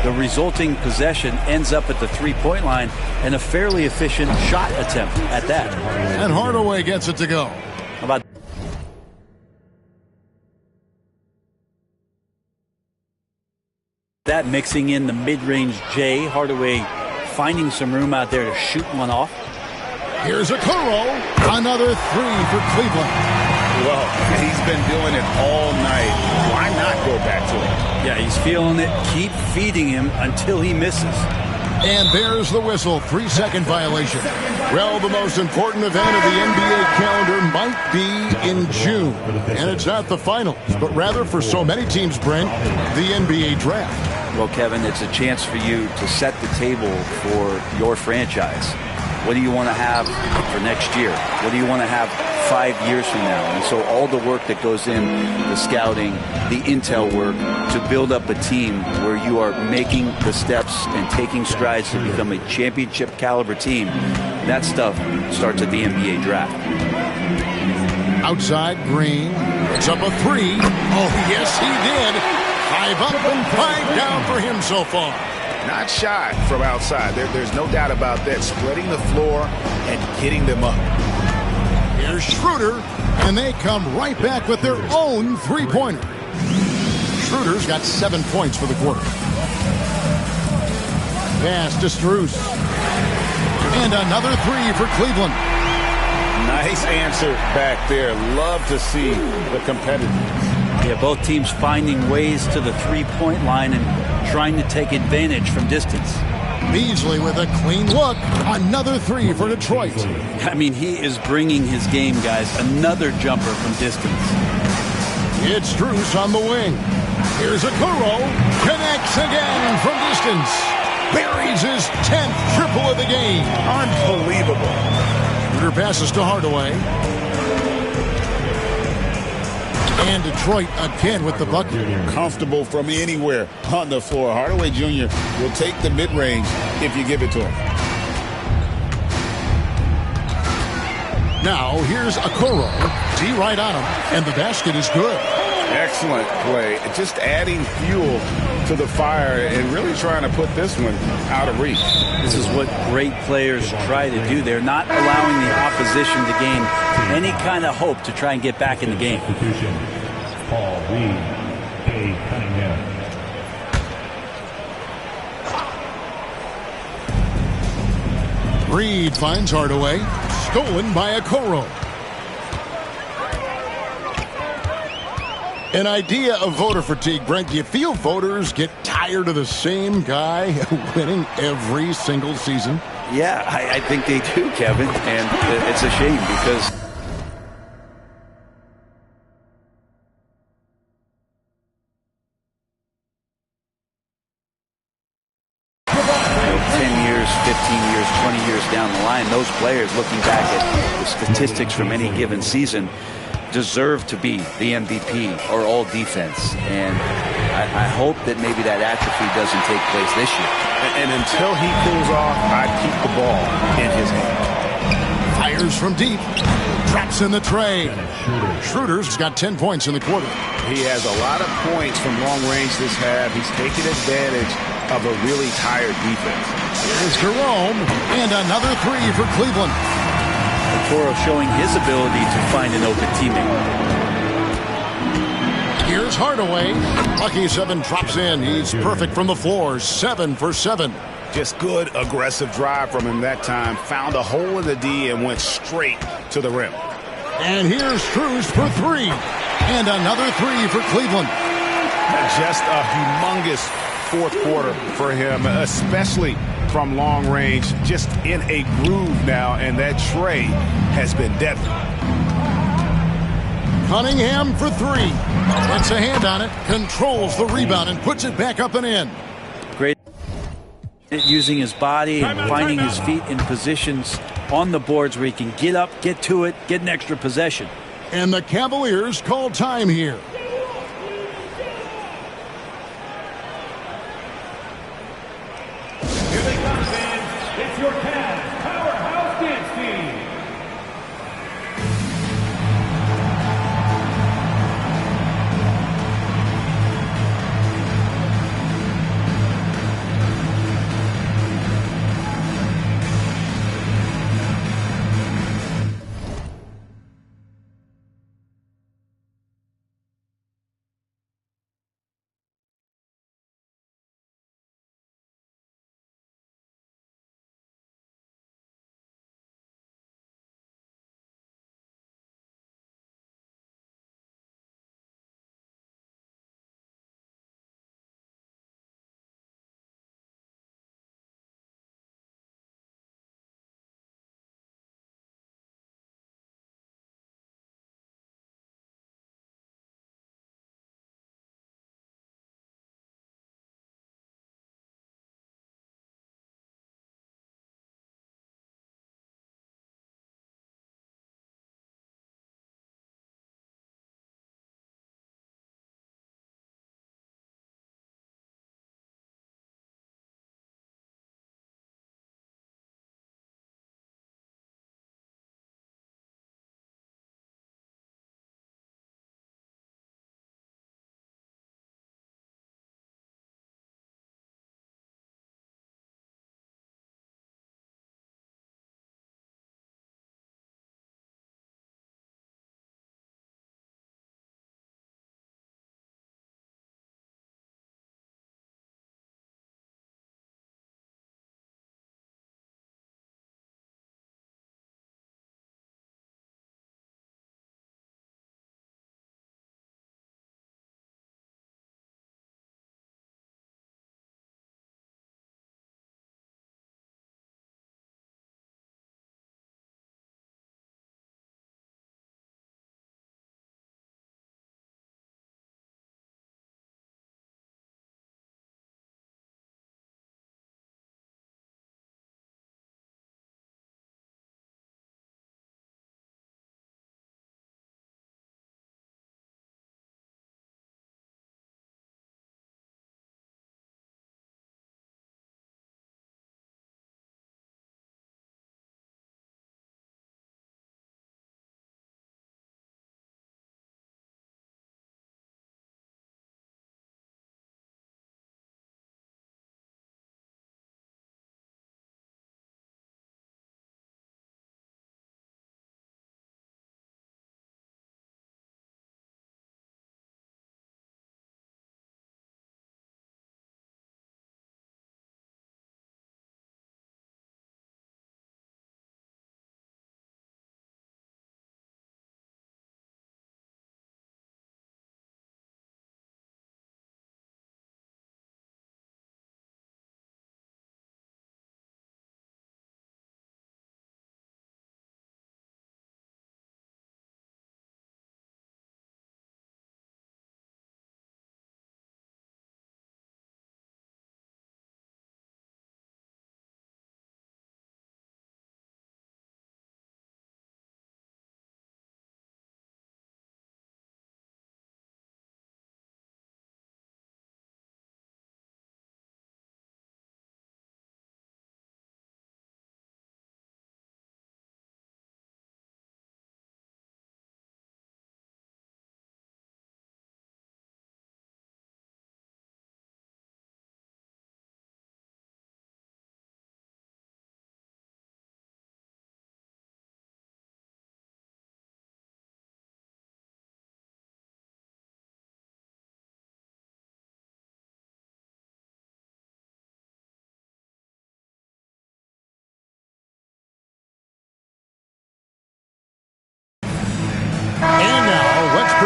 the resulting possession ends up at the three-point line and a fairly efficient shot attempt at that. And Hardaway gets it to go. How about that, mixing in the mid-range J. Hardaway finding some room out there to shoot one off. Here's Okoro. Another three for Cleveland. Well, he's been doing it all night. Why not go back to it? Yeah, he's feeling it. Keep feeding him until he misses. And there's the whistle. 3-second violation. Well, the most important event of the NBA calendar might be in June. And it's not the finals, but rather for so many teams, Brent, the NBA draft. Well, Kevin, it's a chance for you to set the table for your franchise. What do you want to have for next year? What do you want to have 5 years from now? And so all the work that goes in, the scouting, the intel work, to build up a team where you are making the steps and taking strides to become a championship caliber team, that stuff starts at the NBA draft. Outside, Green puts up a three. Oh, yes, he did. 5 up and 5 down for him so far. Not shy from outside. There's no doubt about that. Spreading the floor and getting them up. Here's Schroeder, and they come right back with their own three-pointer. Schroeder's got 7 points for the quarter. Pass to Strus. And another three for Cleveland. Nice answer back there. Love to see the competitiveness. Yeah, both teams finding ways to the three-point line and trying to take advantage from distance. Beasley with a clean look. Another three for Detroit. I mean, he is bringing his game, guys. Another jumper from distance. It's Strus on the wing. Here's Okoro. Connects again from distance. Buries his 10th triple of the game. Unbelievable. Schroeder passes to Hardaway. And Detroit again with the bucket. Comfortable from anywhere on the floor. Hardaway Jr. will take the mid-range if you give it to him. Now here's Okoro. D right on him, and the basket is good. Excellent play. Just adding fuel to the fire and really trying to put this one out of reach. This is what great players try to do. They're not allowing the opposition to gain any kind of hope to try and get back in the game. Paul Reed, Cade Cunningham. Reed finds Hardaway. Stolen by Okoro. An idea of voter fatigue, Brent. Do you feel voters get tired of the same guy winning every single season? Yeah, I think they do, Kevin, and it's a shame because 10 years, 15 years, 20 years down the line, those players looking back at the statistics from any given season deserve to be the MVP or all defense. And I hope that maybe that atrophy doesn't take place this year. And until he cools off, I'd keep the ball in his hand. Fires from deep. Drops in the tray. Schroeder's got 10 points in the quarter. He has a lot of points from long range this half. He's taking advantage of a really tired defense. Here's Jerome. And another three for Cleveland. Okoro showing his ability to find an open teammate. Here's Hardaway. Lucky 7 drops in. He's perfect from the floor. 7 for 7. Just good, aggressive drive from him that time. Found a hole in the D and went straight to the rim. And here's Strus for 3. And another 3 for Cleveland. Just a humongous fourth quarter for him, especially from long range. Just in a groove now, and that tray has been deadly. Cunningham for 3. Gets a hand on it, controls the rebound, and puts it back up and in. Great using his body and finding his feet in positions on the boards where he can get up, get to it, get an extra possession. And the Cavaliers call time here.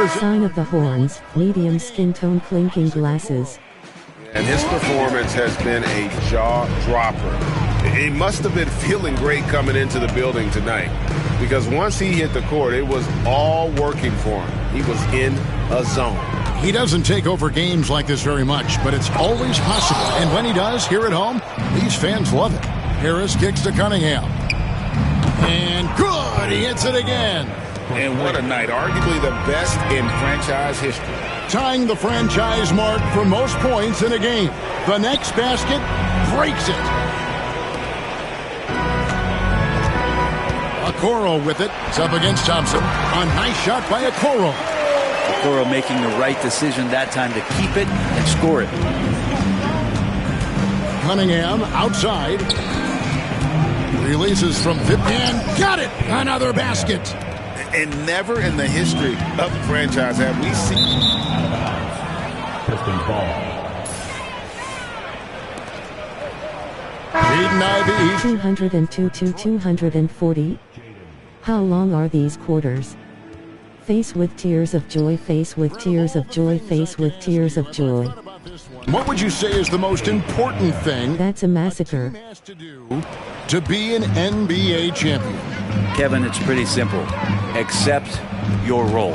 conversion. Sign of the horns, medium skin tone clinking glasses. And his performance has been a jaw dropper. He must have been feeling great coming into the building tonight, because once he hit the court, it was all working for him. He was in a zone. He doesn't take over games like this very much, but it's always possible. And when he does, here at home, these fans love it. Harris kicks to Cunningham. And good! He hits it again. And what a night. Arguably the best in franchise history. Tying the franchise mark for most points in a game. The next basket breaks it. Okoro with it. It's up against Thompson. A nice shot by Okoro. Okoro making the right decision that time to keep it and score it. Cunningham outside. Releases from 50 and got it. Another basket. And never in the history of the franchise have we seen. Pistons ball. Jaden Ivey. 202 to 240. How long are these quarters? Face with tears of joy, face with tears of joy, face with tears of joy. What would you say is the most important thing That's a massacre. to be an NBA champion? Kevin, it's pretty simple. Accept your role.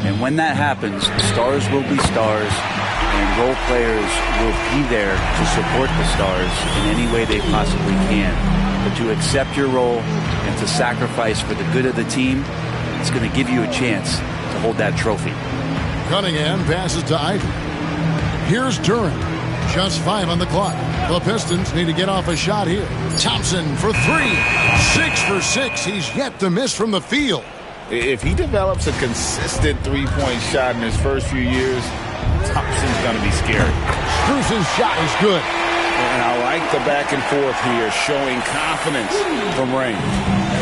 And when that happens, stars will be stars, and role players will be there to support the stars in any way they possibly can. But to accept your role and to sacrifice for the good of the team, it's going to give you a chance to hold that trophy. Cunningham passes to Ivey. Here's Duren. Just 5 on the clock. The Pistons need to get off a shot here. Thompson for 3. 6 for 6. He's yet to miss from the field. If he develops a consistent three-point shot in his first few years, Thompson's going to be scary. Strus's shot is good. And I like the back and forth here, showing confidence from Rain.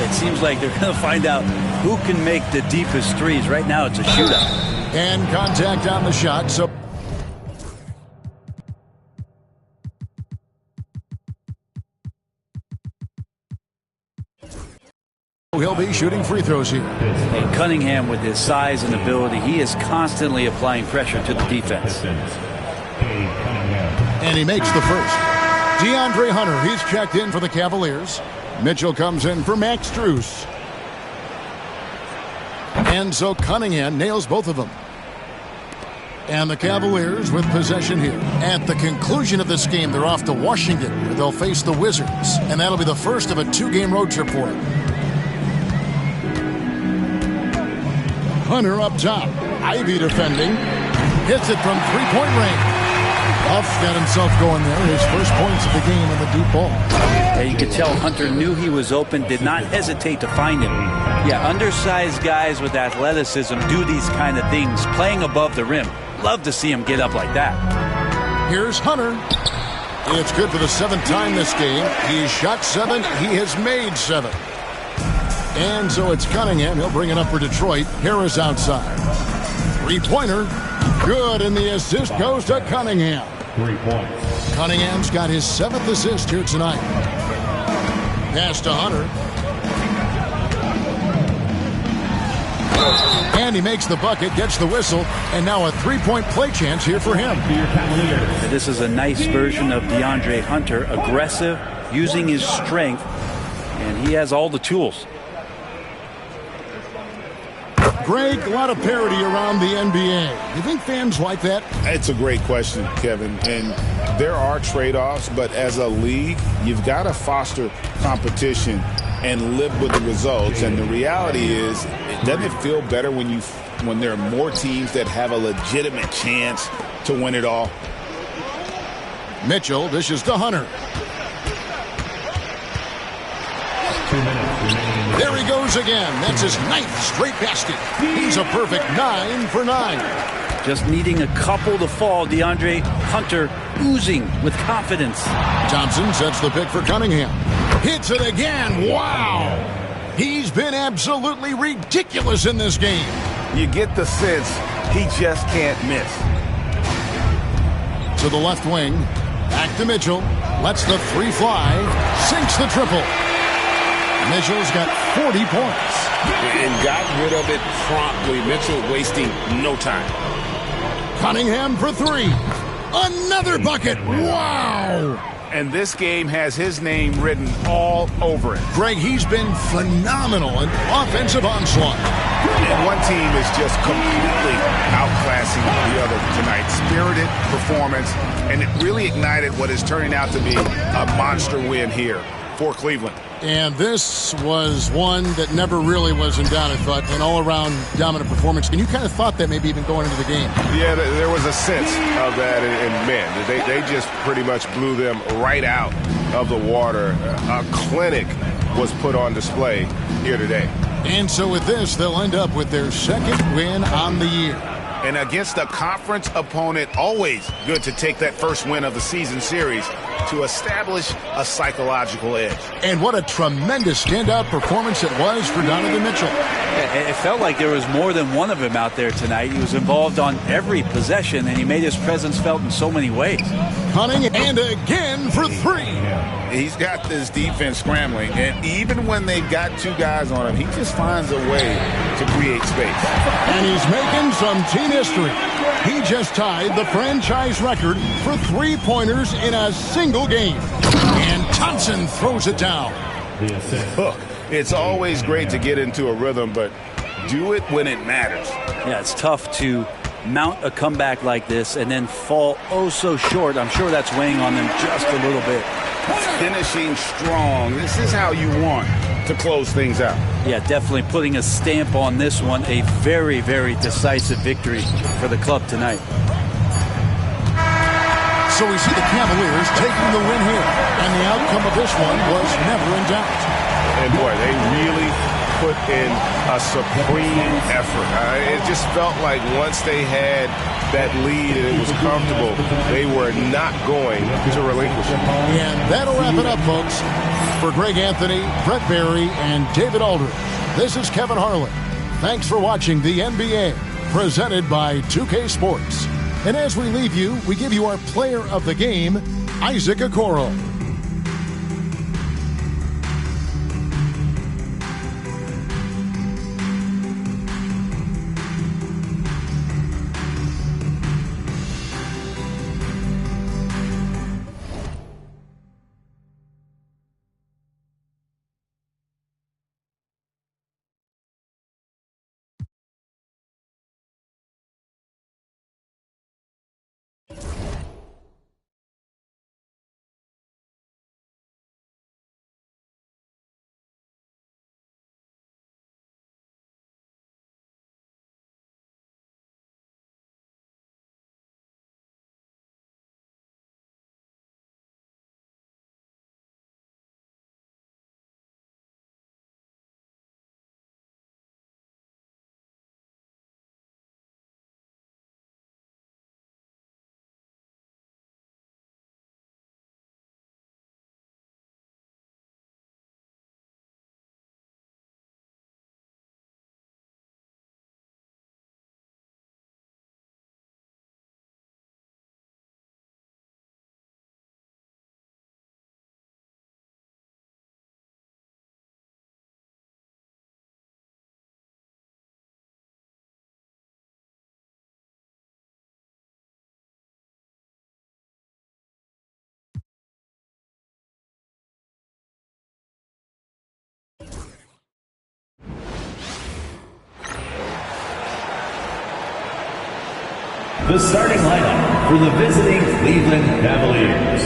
It seems like they're going to find out who can make the deepest threes. Right now, it's a shootout. And contact on the shot, so he'll be shooting free throws here. And Cunningham, with his size and ability, he is constantly applying pressure to the defense. And he makes the first. DeAndre Hunter, he's checked in for the Cavaliers. Mitchell comes in for Max Strus. And so Cunningham nails both of them. And the Cavaliers with possession here. At the conclusion of this game, they're off to Washington, where they'll face the Wizards. And that'll be the first of a 2-game road trip for them. Hunter up top. Ivey defending. Hits it from three-point range. Huff got himself going there. His first points of the game in the deep ball. Yeah, you could tell Hunter knew he was open, did not hesitate to find him. Yeah, undersized guys with athleticism do these kind of things, playing above the rim. Love to see him get up like that. Here's Hunter. It's good for the 7th time this game. He's shot 7. He has made 7. And so it's Cunningham. He'll bring it up for Detroit. Harris outside. Three-pointer. Good, and the assist goes to Cunningham. 3 points. Cunningham's got his 7th assist here tonight. Pass to Hunter. And he makes the bucket, gets the whistle, and now a 3-point play chance here for him. This is a nice version of DeAndre Hunter, aggressive, using his strength, and he has all the tools. Greg, a lot of parity around the NBA. You think fans like that? It's a great question, Kevin. And there are trade-offs, but as a league, you've got to foster competition and live with the results. And the reality is, doesn't it feel better when there are more teams that have a legitimate chance to win it all? Mitchell dishes to Hunter. 2 minutes remaining. There he goes again. That's his 9th straight basket. He's a perfect 9 for 9. Just needing a couple to fall. DeAndre Hunter oozing with confidence. Thompson sets the pick for Cunningham. Hits it again. Wow. He's been absolutely ridiculous in this game. You get the sense he just can't miss. To the left wing. Back to Mitchell. Lets the 3 fly. Sinks the triple. Mitchell's got 40 points. And got rid of it promptly. Mitchell wasting no time. Cunningham for three. Another bucket. Wow. And this game has his name written all over it. Greg, he's been phenomenal in offensive onslaught. And one team is just completely outclassing the other tonight. Spirited performance, and it really ignited what is turning out to be a monster win here for Cleveland. And this was one that never really was in doubt, I thought, an all-around dominant performance. And you kind of thought that maybe even going into the game. Yeah, there was a sense of that in men. They just pretty much blew them right out of the water. A clinic was put on display here today. And so with this, they'll end up with their second win on the year. And against a conference opponent, always good to take that first win of the season series to establish a psychological edge. And what a tremendous standout performance it was for Donovan Mitchell. It felt like there was more than one of him out there tonight. He was involved on every possession, and he made his presence felt in so many ways. Cunningham and again for three. He's got this defense scrambling, and even when they got two guys on him, he just finds a way to create space. And he's making some team history. He just tied the franchise record for three-pointers in a single game. And Thompson throws it down. Look, it's always great to get into a rhythm, but do it when it matters. Yeah, it's tough to mount a comeback like this and then fall oh so short. I'm sure that's weighing on them just a little bit. Finishing strong. This is how you want to close things out. Yeah, definitely putting a stamp on this one. A very, very decisive victory for the club tonight. So we see the Cavaliers taking the win here. And the outcome of this one was never in doubt. And boy, they really put in a supreme effort. It just felt like once they had that lead and it was comfortable, they were not going to relinquish it. And that'll wrap it up, folks. For Greg Anthony, Brett Barry, and David Aldridge, this is Kevin Harlan. Thanks for watching the NBA, presented by 2K Sports. And as we leave you, we give you our player of the game, Isaac Okoro. The starting lineup for the visiting Cleveland Cavaliers.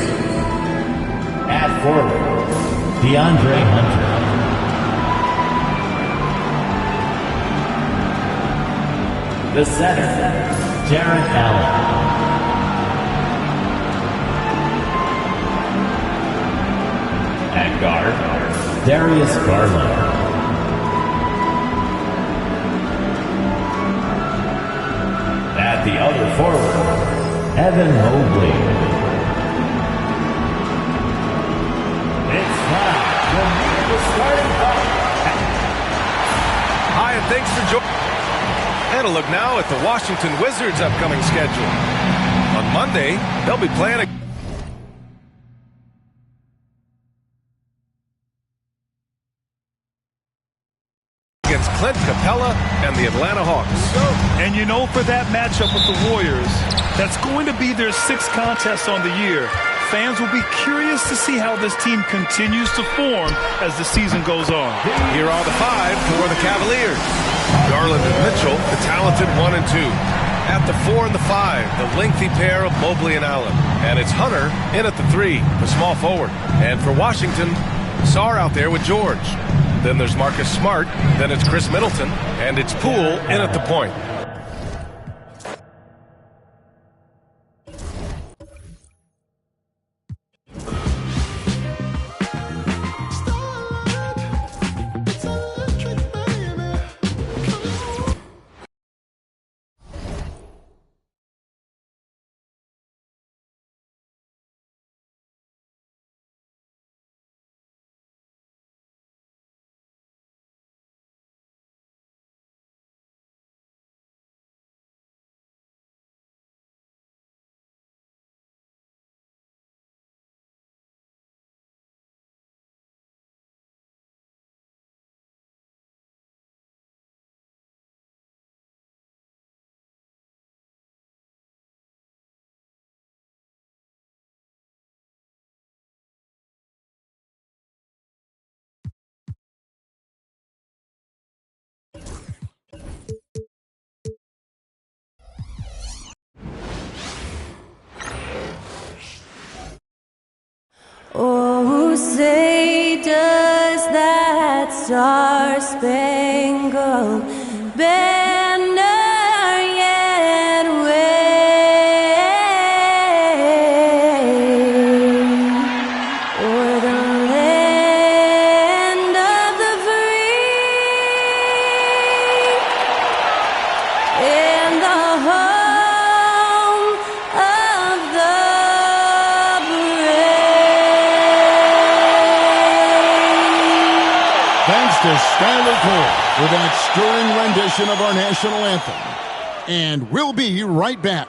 At forward, DeAndre Hunter. The center, Jarrett Allen. At guard, Darius Garland. At the other forward, Evan Mobley. It's time to meet the starting five. Hi, and thanks for joining. And a look now at the Washington Wizards' upcoming schedule. On Monday, they'll be playing against Clint Capella and the Atlanta Hawks. And you know, for that matchup with the Warriors, that's going to be their 6th contest on the year. Fans will be curious to see how this team continues to form as the season goes on. Here are the 5 for the Cavaliers. Garland and Mitchell, the talented 1 and 2. At the 4 and the 5, the lengthy pair of Mobley and Allen. And it's Hunter in at the 3, the small forward. And for Washington, Sarr out there with George. Then there's Marcus Smart. Then it's Chris Middleton. And it's Poole in at the point. Oh, say does that star-spangled banner yet wave o'er the land of the free and the home of the Thanks to Skylar Cole for that stirring rendition of our national anthem. And we'll be right back.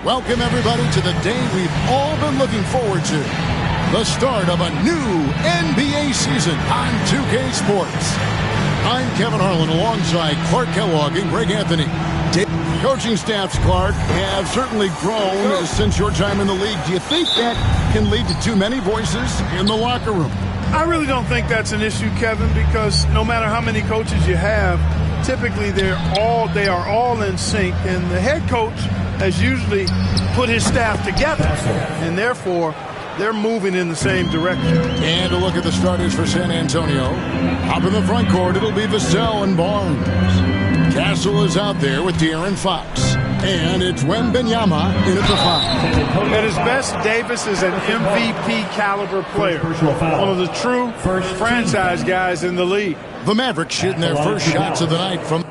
Welcome, everybody, to the day we've all been looking forward to. The start of a new NBA season on 2K Sports. I'm Kevin Harlan alongside Clark Kellogg and Greg Anthony. Coaching staffs, Clark, have certainly grown since your time in the league. Do you think that can lead to too many voices in the locker room? I really don't think that's an issue, Kevin, because no matter how many coaches you have, typically they are all in sync, and the head coach has usually put his staff together, and therefore they're moving in the same direction. And a look at the starters for San Antonio. Up in the front court, it'll be Vassell and Barnes. Castle is out there with De'Aaron Fox. And it's Wembanyama in at the 5. At his best, Davis is an MVP caliber player. One of the true franchise guys in the league. The Mavericks shooting their first shots of the night from...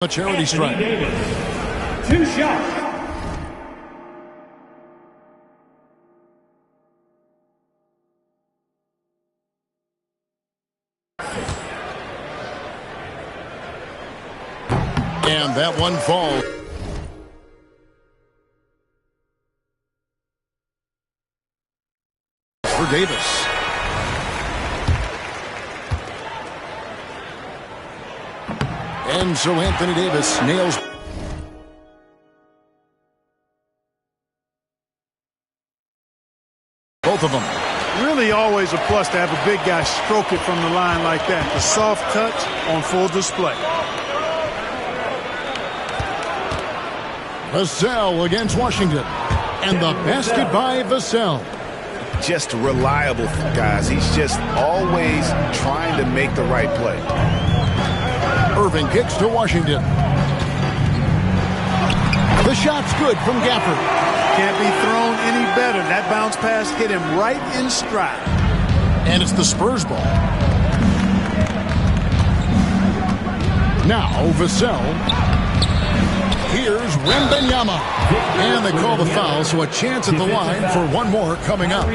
a charity strike. 2 shots. And that one falls. Davis. And so Anthony Davis nails both of them. Really always a plus to have a big guy stroke it from the line like that. The soft touch on full display. Vassell against Washington. And the basket by Vassell. Just reliable, guys. He's just always trying to make the right play. Irving kicks to Washington. The shot's good from Gafford. Can't be thrown any better. That bounce pass hit him right in stride. And it's the Spurs ball. Now Vassell. Here's Wembanyama. And they call the foul, so a chance at the line for one more coming up.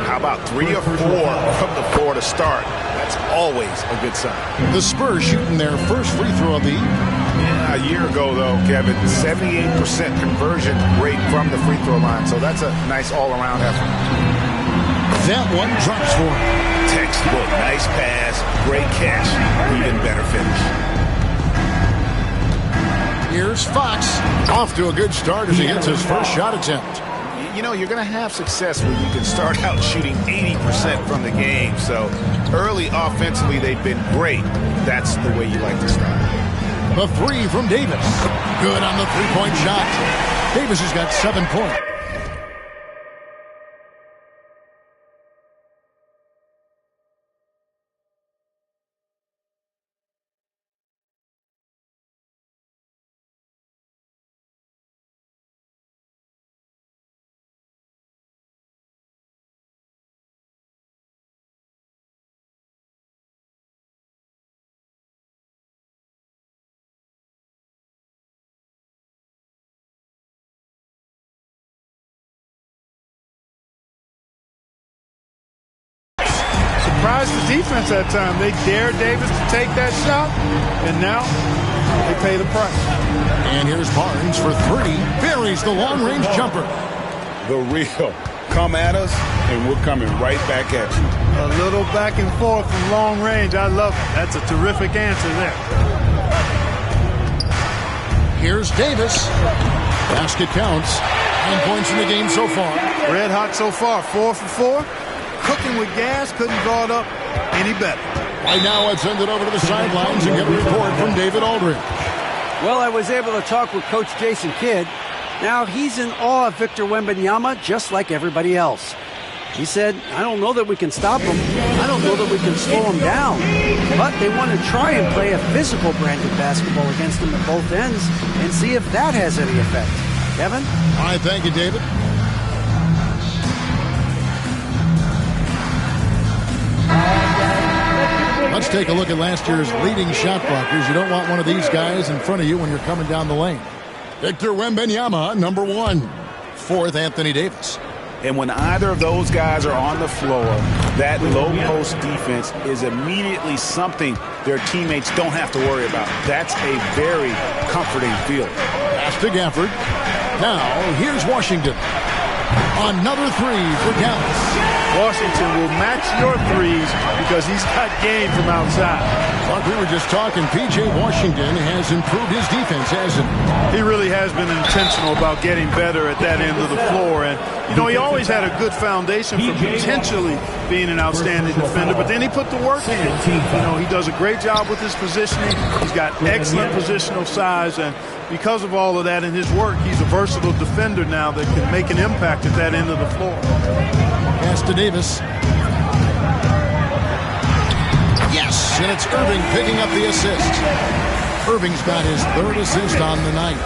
How about 3 or 4 from the floor to start? That's always a good sign. The Spurs shooting their first free throw of the evening. Yeah, a year ago, though, Kevin, 78% conversion rate from the free throw line. So that's a nice all-around effort. That one drops for him. Textbook. Nice pass. Great catch. Even better finish. Here's Fox. Off to a good start as he hits his first shot attempt. You know, you're going to have success when you can start out shooting 80% from the game. So early offensively, they've been great. That's the way you like to start. The 3 from Davis. Good on the three-point shot. Davis has got 7 points. Surprised the defense that time. They dared Davis to take that shot, and now they pay the price. And here's Barnes for 3. Buries the long-range jumper. The real. Come at us, and we're coming right back at you. A little back and forth from long range. I love it. That's a terrific answer there. Here's Davis. Basket counts. 9 points in the game so far. Red hot so far. 4 for 4. Cooking with gas. Couldn't draw it up any better. Right now, let's send it over to the sidelines and get a report from David Aldridge. Well, I was able to talk with Coach Jason Kidd. Now, he's in awe of Victor Wembanyama, just like everybody else. He said, I don't know that we can stop him. I don't know that we can slow him down. But they want to try and play a physical brand of basketball against him at both ends and see if that has any effect. Kevin? All right, thank you, David. Let's take a look at last year's leading shot blockers. You don't want one of these guys in front of you when you're coming down the lane. Victor Wembanyama, number 1. 4th, Anthony Davis. And when either of those guys are on the floor, that low-post defense is immediately something their teammates don't have to worry about. That's a very comforting feeling. Pass to Gafford. Now, here's Washington. Another 3 for Dallas. Washington will match your threes because he's got game from outside. Like we were just talking, P.J. Washington has improved his defense, hasn't he? He really has been intentional about getting better at that end of the floor. And, you know, he always had a good foundation for potentially being an outstanding defender, but then he put the work in. You know, he does a great job with his positioning. He's got excellent positional size, and because of all of that in his work, he's a versatile defender now that can make an impact at that end of the floor. Pass to Davis. Yes, and it's Irving picking up the assist. Irving's got his 3rd assist on the night.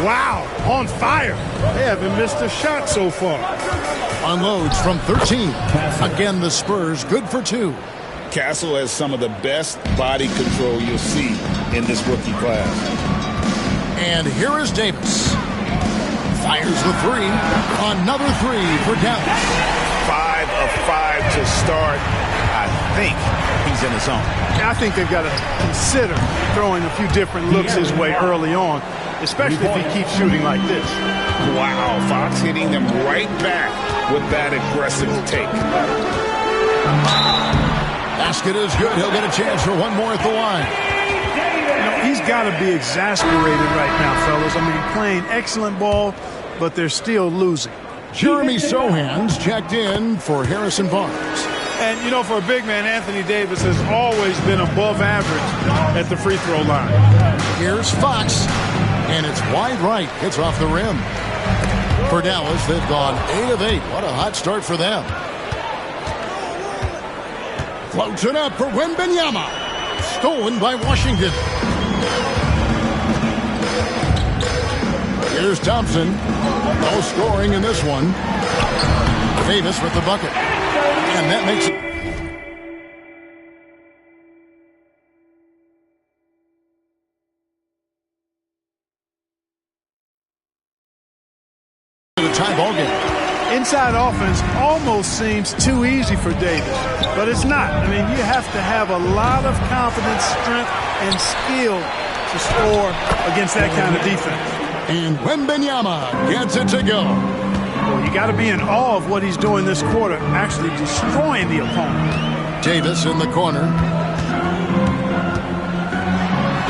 Wow, on fire. They haven't missed a shot so far. Unloads from 13. Again, the Spurs good for 2. Castle has some of the best body control you'll see in this rookie class. And here is Davis. Fires the 3. Another 3 for Dallas. 5 of 5 to start. I think he's in his zone. I think they've got to consider throwing a few different looks his way early on, especially if he keeps shooting like this. Wow, Fox hitting them right back with that aggressive take. Basket is good. He'll get a chance for one more at the line. He's got to be exasperated right now, fellas. I mean, playing excellent ball, but they're still losing. Jeremy Sohan's checked in for Harrison Barnes. And, you know, for a big man, Anthony Davis has always been above average at the free throw line. Here's Fox, and it's wide right. It's off the rim. For Dallas, they've gone 8 of 8. What a hot start for them. Floats it up for Wembanyama. Stolen by Washington. Here's Thompson. No scoring in this one. Davis with the bucket. And that makes it. A tie ball game. Inside offense almost seems too easy for Davis, but it's not. I mean, you have to have a lot of confidence, strength, and skill to score against that kind of defense. And Wembanyama gets it to go. Well, you got to be in awe of what he's doing this quarter, actually destroying the opponent. Davis in the corner.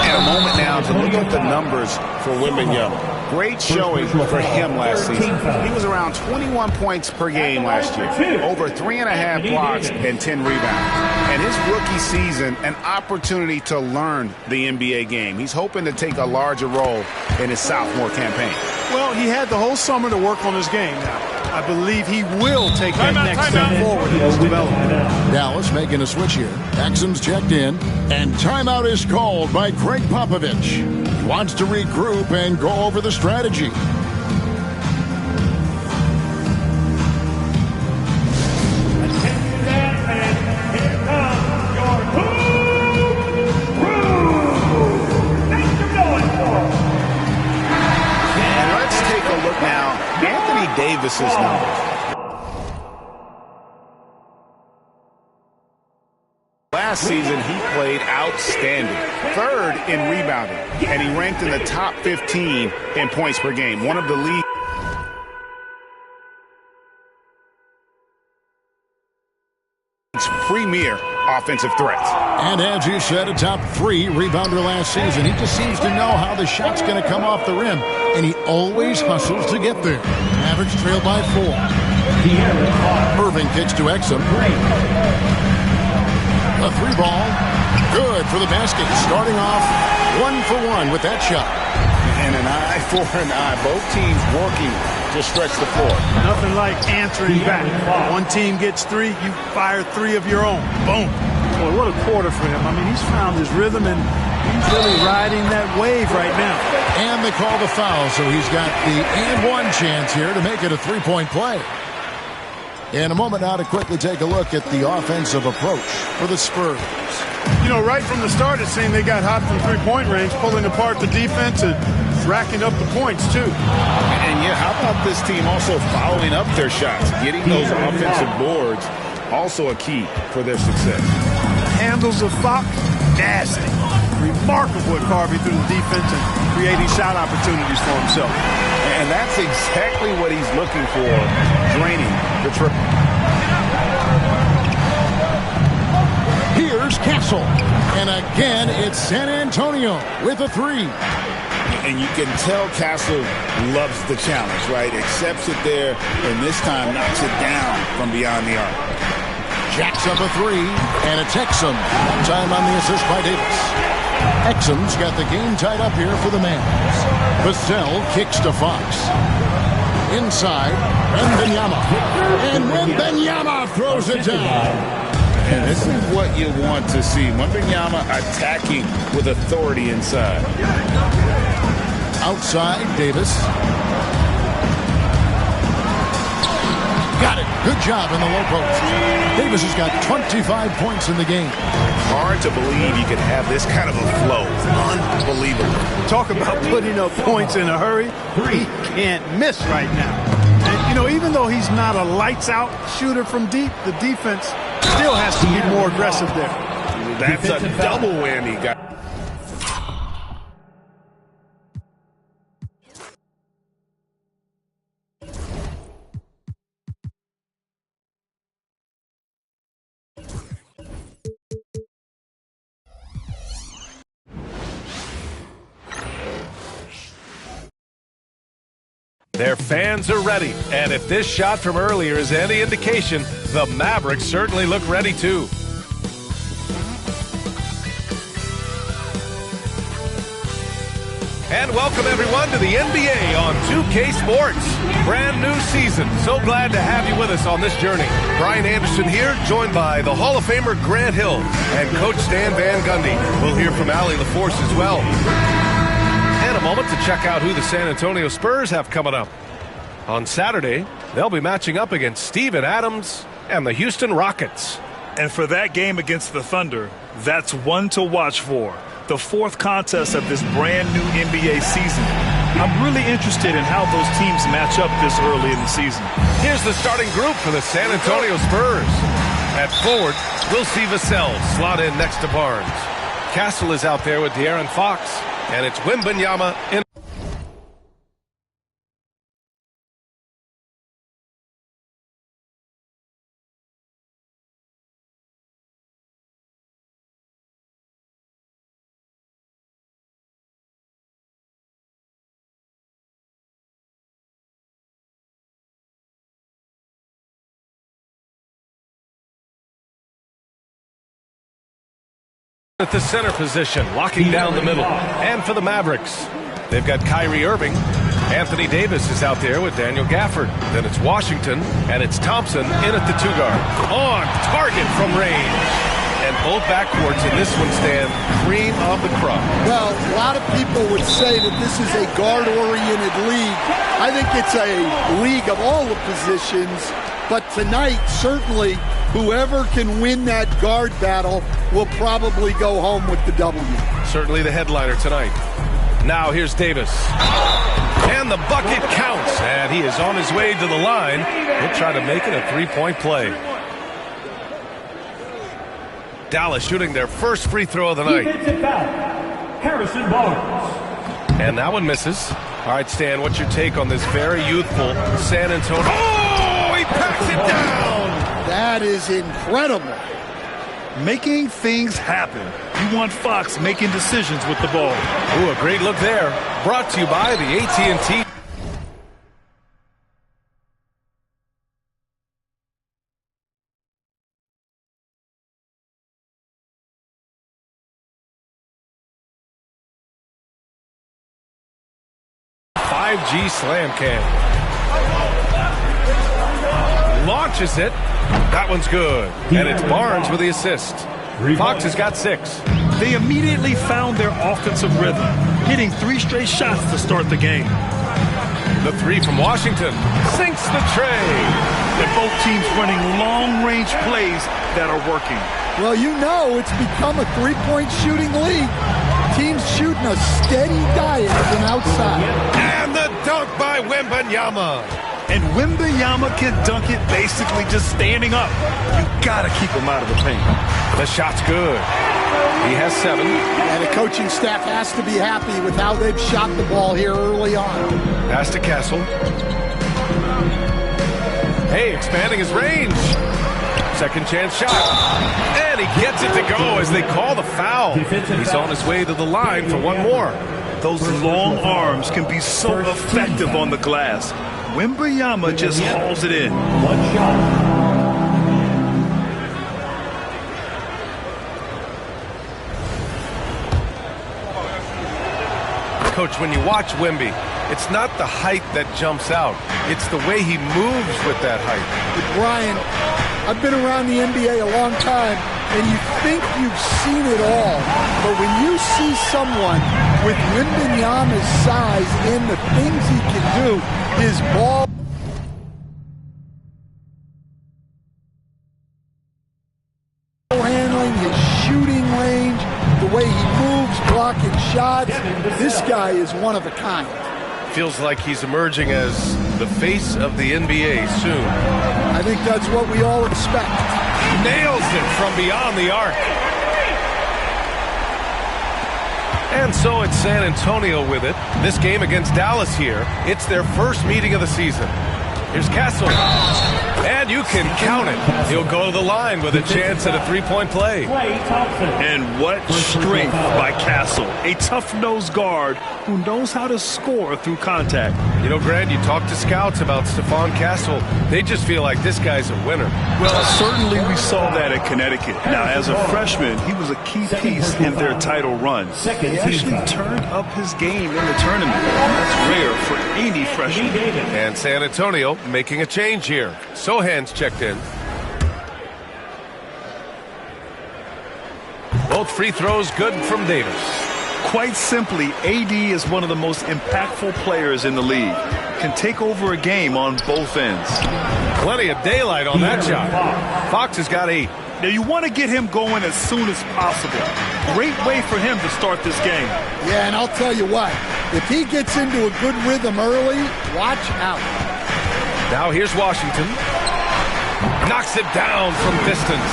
And a moment now to look at the numbers for Wembanyama. Great showing for him last season. He was around 21 points per game last year, over 3.5 blocks and 10 rebounds. And his rookie season, an opportunity to learn the NBA game. He's hoping to take a larger role in his sophomore campaign. Well, he had the whole summer to work on his game now. I believe he will take that next step forward in his development. Dallas making a switch here. Exum's checked in, and timeout is called by Greg Popovich. He wants to regroup and go over the strategy. Davis's numbers. Last season, he played outstanding. 3rd in rebounding, and he ranked in the top 15 in points per game. One of the league's premier offensive threats. And as you said, a top 3 rebounder last season. He just seems to know how the shot's going to come off the rim, and he always hustles to get there. Mavericks trail by 4. Irving kicks to Exum. A 3-ball. Good for the basket. Starting off 1 for 1 with that shot. And an eye for an eye. Both teams working to stretch the floor. Nothing like answering back. One team gets 3, you fire 3 of your own. Boom. Boy, what a quarter for him. I mean, he's found his rhythm, and he's really riding that wave right now. And they call the foul, so he's got the and-one chance here to make it a 3-point play. In a moment now to quickly take a look at the offensive approach for the Spurs. You know, right from the start, it seemed they got hot from three-point range, pulling apart the defense and racking up the points, too. And, yeah, how about this team also following up their shots? Getting those offensive boards, also a key for their success. Handles of Fox, nasty. Remarkable at carving through the defense and creating shot opportunities for himself. And that's exactly what he's looking for, draining the triple. Here's Castle. And again, it's San Antonio with a 3. And you can tell Castle loves the challenge, right? Accepts it there, and this time knocks it down from beyond the arc. Jacks up a 3, and it's Exum. Time on the assist by Davis. Exum's got the game tied up here for the Mavs. Vassell kicks to Fox. Inside, Wembanyama. And Wembanyama throws it down. And this is what you want to see. Wembanyama attacking with authority inside. Outside, Davis. Got it. Good job in the low post. Davis has got 25 points in the game. Hard to believe you could have this kind of a flow. Unbelievable. Talk about putting up points in a hurry. He can't miss right now. And, you know, even though he's not a lights-out shooter from deep, the defense still has to be more aggressive there. That's a double whammy, guys. Their fans are ready, and if this shot from earlier is any indication, the Mavericks certainly look ready too. And welcome everyone to the NBA on 2K Sports. Brand new season. So glad to have you with us on this journey. Brian Anderson here, joined by the Hall of Famer Grant Hill and Coach Stan Van Gundy. We'll hear from Allie LaForce as well. And a moment to check out who the San Antonio Spurs have coming up. On Saturday, they'll be matching up against Steven Adams and the Houston Rockets. And for that game against the Thunder, that's one to watch for. The fourth contest of this brand new NBA season. I'm really interested in how those teams match up this early in the season. Here's the starting group for the San Antonio Spurs. At forward, we'll see Vassell slot in next to Barnes. Castle is out there with De'Aaron Fox, and it's Wembanyama in. At the center position, locking down the middle. And for the Mavericks, they've got Kyrie Irving. Anthony Davis is out there with Daniel Gafford. Then it's Washington, and it's Thompson in at the 2-guard. On target from range. And both backcourts in this one stand cream of the crop. Well, a lot of people would say that this is a guard-oriented league. I think it's a league of all the positions. But tonight, certainly, whoever can win that guard battle will probably go home with the W. Certainly the headliner tonight. Now here's Davis. And the bucket counts. And he is on his way to the line. He'll try to make it a three-point play. Dallas shooting their first free throw of the night. Harrison Barnes. And that one misses. All right, Stan, what's your take on this very youthful San Antonio? Oh, he packs it down. That is incredible. Making things happen. You want Fox making decisions with the ball. Ooh, a great look there. Brought to you by the AT&T. G slam cam. Launches it. That one's good. And it's Barnes with the assist. Fox has got 6. They immediately found their offensive rhythm, hitting 3 straight shots to start the game. The 3 from Washington sinks the tray. And both teams running long-range plays that are working. Well, you know it's become a three-point shooting league. Teams shooting a steady diet from outside. And the dunk by Wembanyama. And Wembanyama can dunk it basically just standing up. You gotta keep him out of the paint. The shot's good. He has 7. And the coaching staff has to be happy with how they've shot the ball here early on. Pass to Castle. Hey, expanding his range. Second chance shot. And he gets it to go as they call the foul. He's on his way to the line for one more. Those long arms can be so effective on the glass. Wembanyama just hauls it in. One shot. Coach, when you watch Wemby, it's not the height that jumps out. It's the way he moves with that height. But Brian, I've been around the NBA a long time, and you think you've seen it all. But when you see someone with Wembanyama's size and the things he can do, his ball handling, his shooting range, the way he moves, blocking shots, this guy is one of a kind. Feels like he's emerging as the face of the NBA soon. I think that's what we all expect. Nails it from beyond the arc. And so it's San Antonio with it. This game against Dallas here, it's their first meeting of the season. Here's Castle. And you can count it. He'll go to the line with a chance at a three-point play. And what strength by Castle. A tough-nosed guard who knows how to score through contact. You know, Grant, you talk to scouts about Stephon Castle. They just feel like this guy's a winner. Well, certainly we saw that at Connecticut. Now, as a freshman, he was a key piece in their title run. He actually turned up his game in the tournament. That's rare for any freshman. And San Antonio making a change here. Sohan's checked in. Both free throws good from Davis. Quite simply, AD is one of the most impactful players in the league. Can take over a game on both ends. Plenty of daylight on that shot. Fox has got 8. Now you want to get him going as soon as possible. Great way for him to start this game. Yeah, and I'll tell you what, if he gets into a good rhythm early, watch out. Now here's Washington. Knocks it down from distance.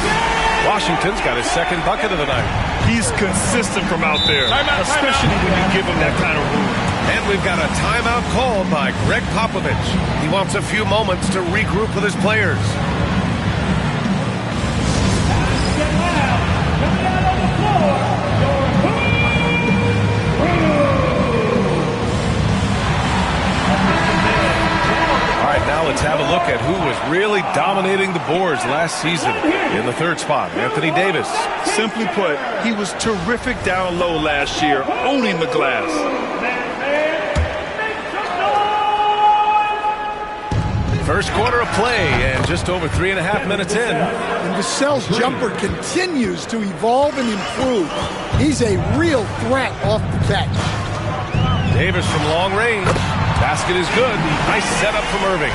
Washington's got his second bucket of the night. He's consistent from out there, especially when you give him that kind of room. And we've got a timeout called by Greg Popovich. He wants a few moments to regroup with his players. Now let's have a look at who was really dominating the boards last season. In the third spot, Anthony Davis. Simply put, he was terrific down low last year, owning the glass. First quarter of play and just over 3.5 minutes in. And Vassell's jumper continues to evolve and improve. He's a real threat off the catch. Davis from long range. Basket is good. Nice setup from Irving.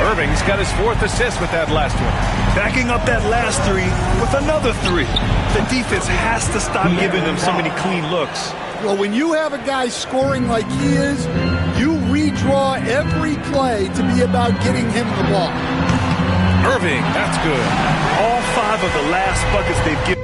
Irving's got his 4th assist with that last one. Backing up that last 3 with another 3. The defense has to stop giving them so many clean looks. Well, when you have a guy scoring like he is, you redraw every play to be about getting him the ball. Irving, that's good. All 5 of the last buckets they've given.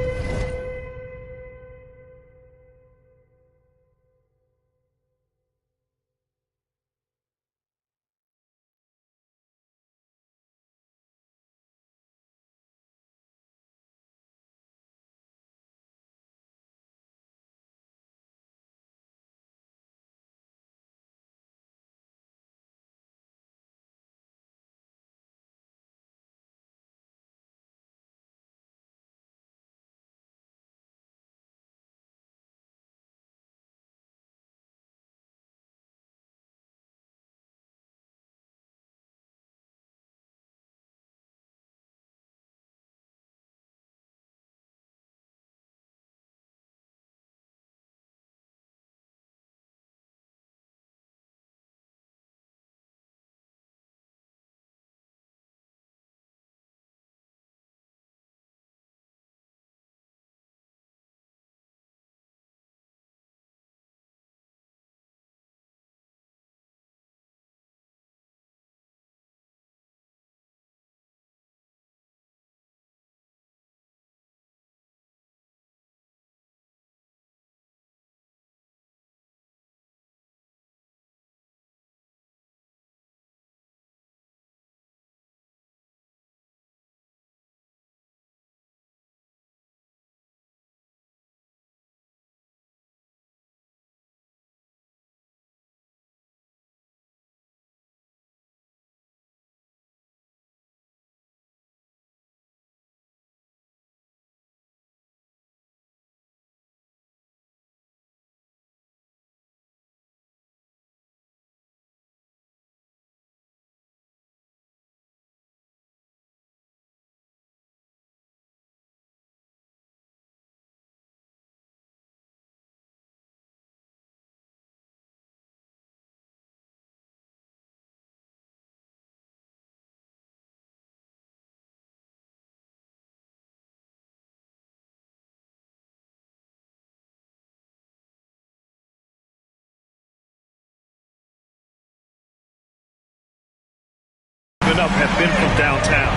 Up have been from downtown.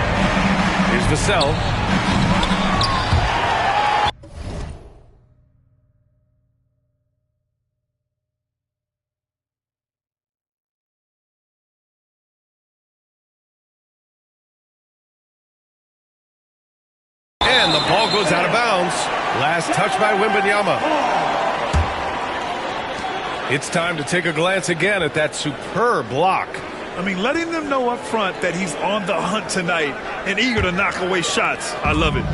Here's Vassell. the ball goes out of bounds. Last touch by Wembanyama. It's time to take a glance again at that superb block. I mean, letting them know up front that he's on the hunt tonight and eager to knock away shots. I love it.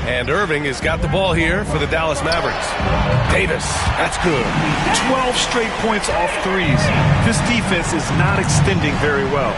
And Irving has got the ball here for the Dallas Mavericks. Davis, that's good. 12 straight points off threes. This defense is not extending very well.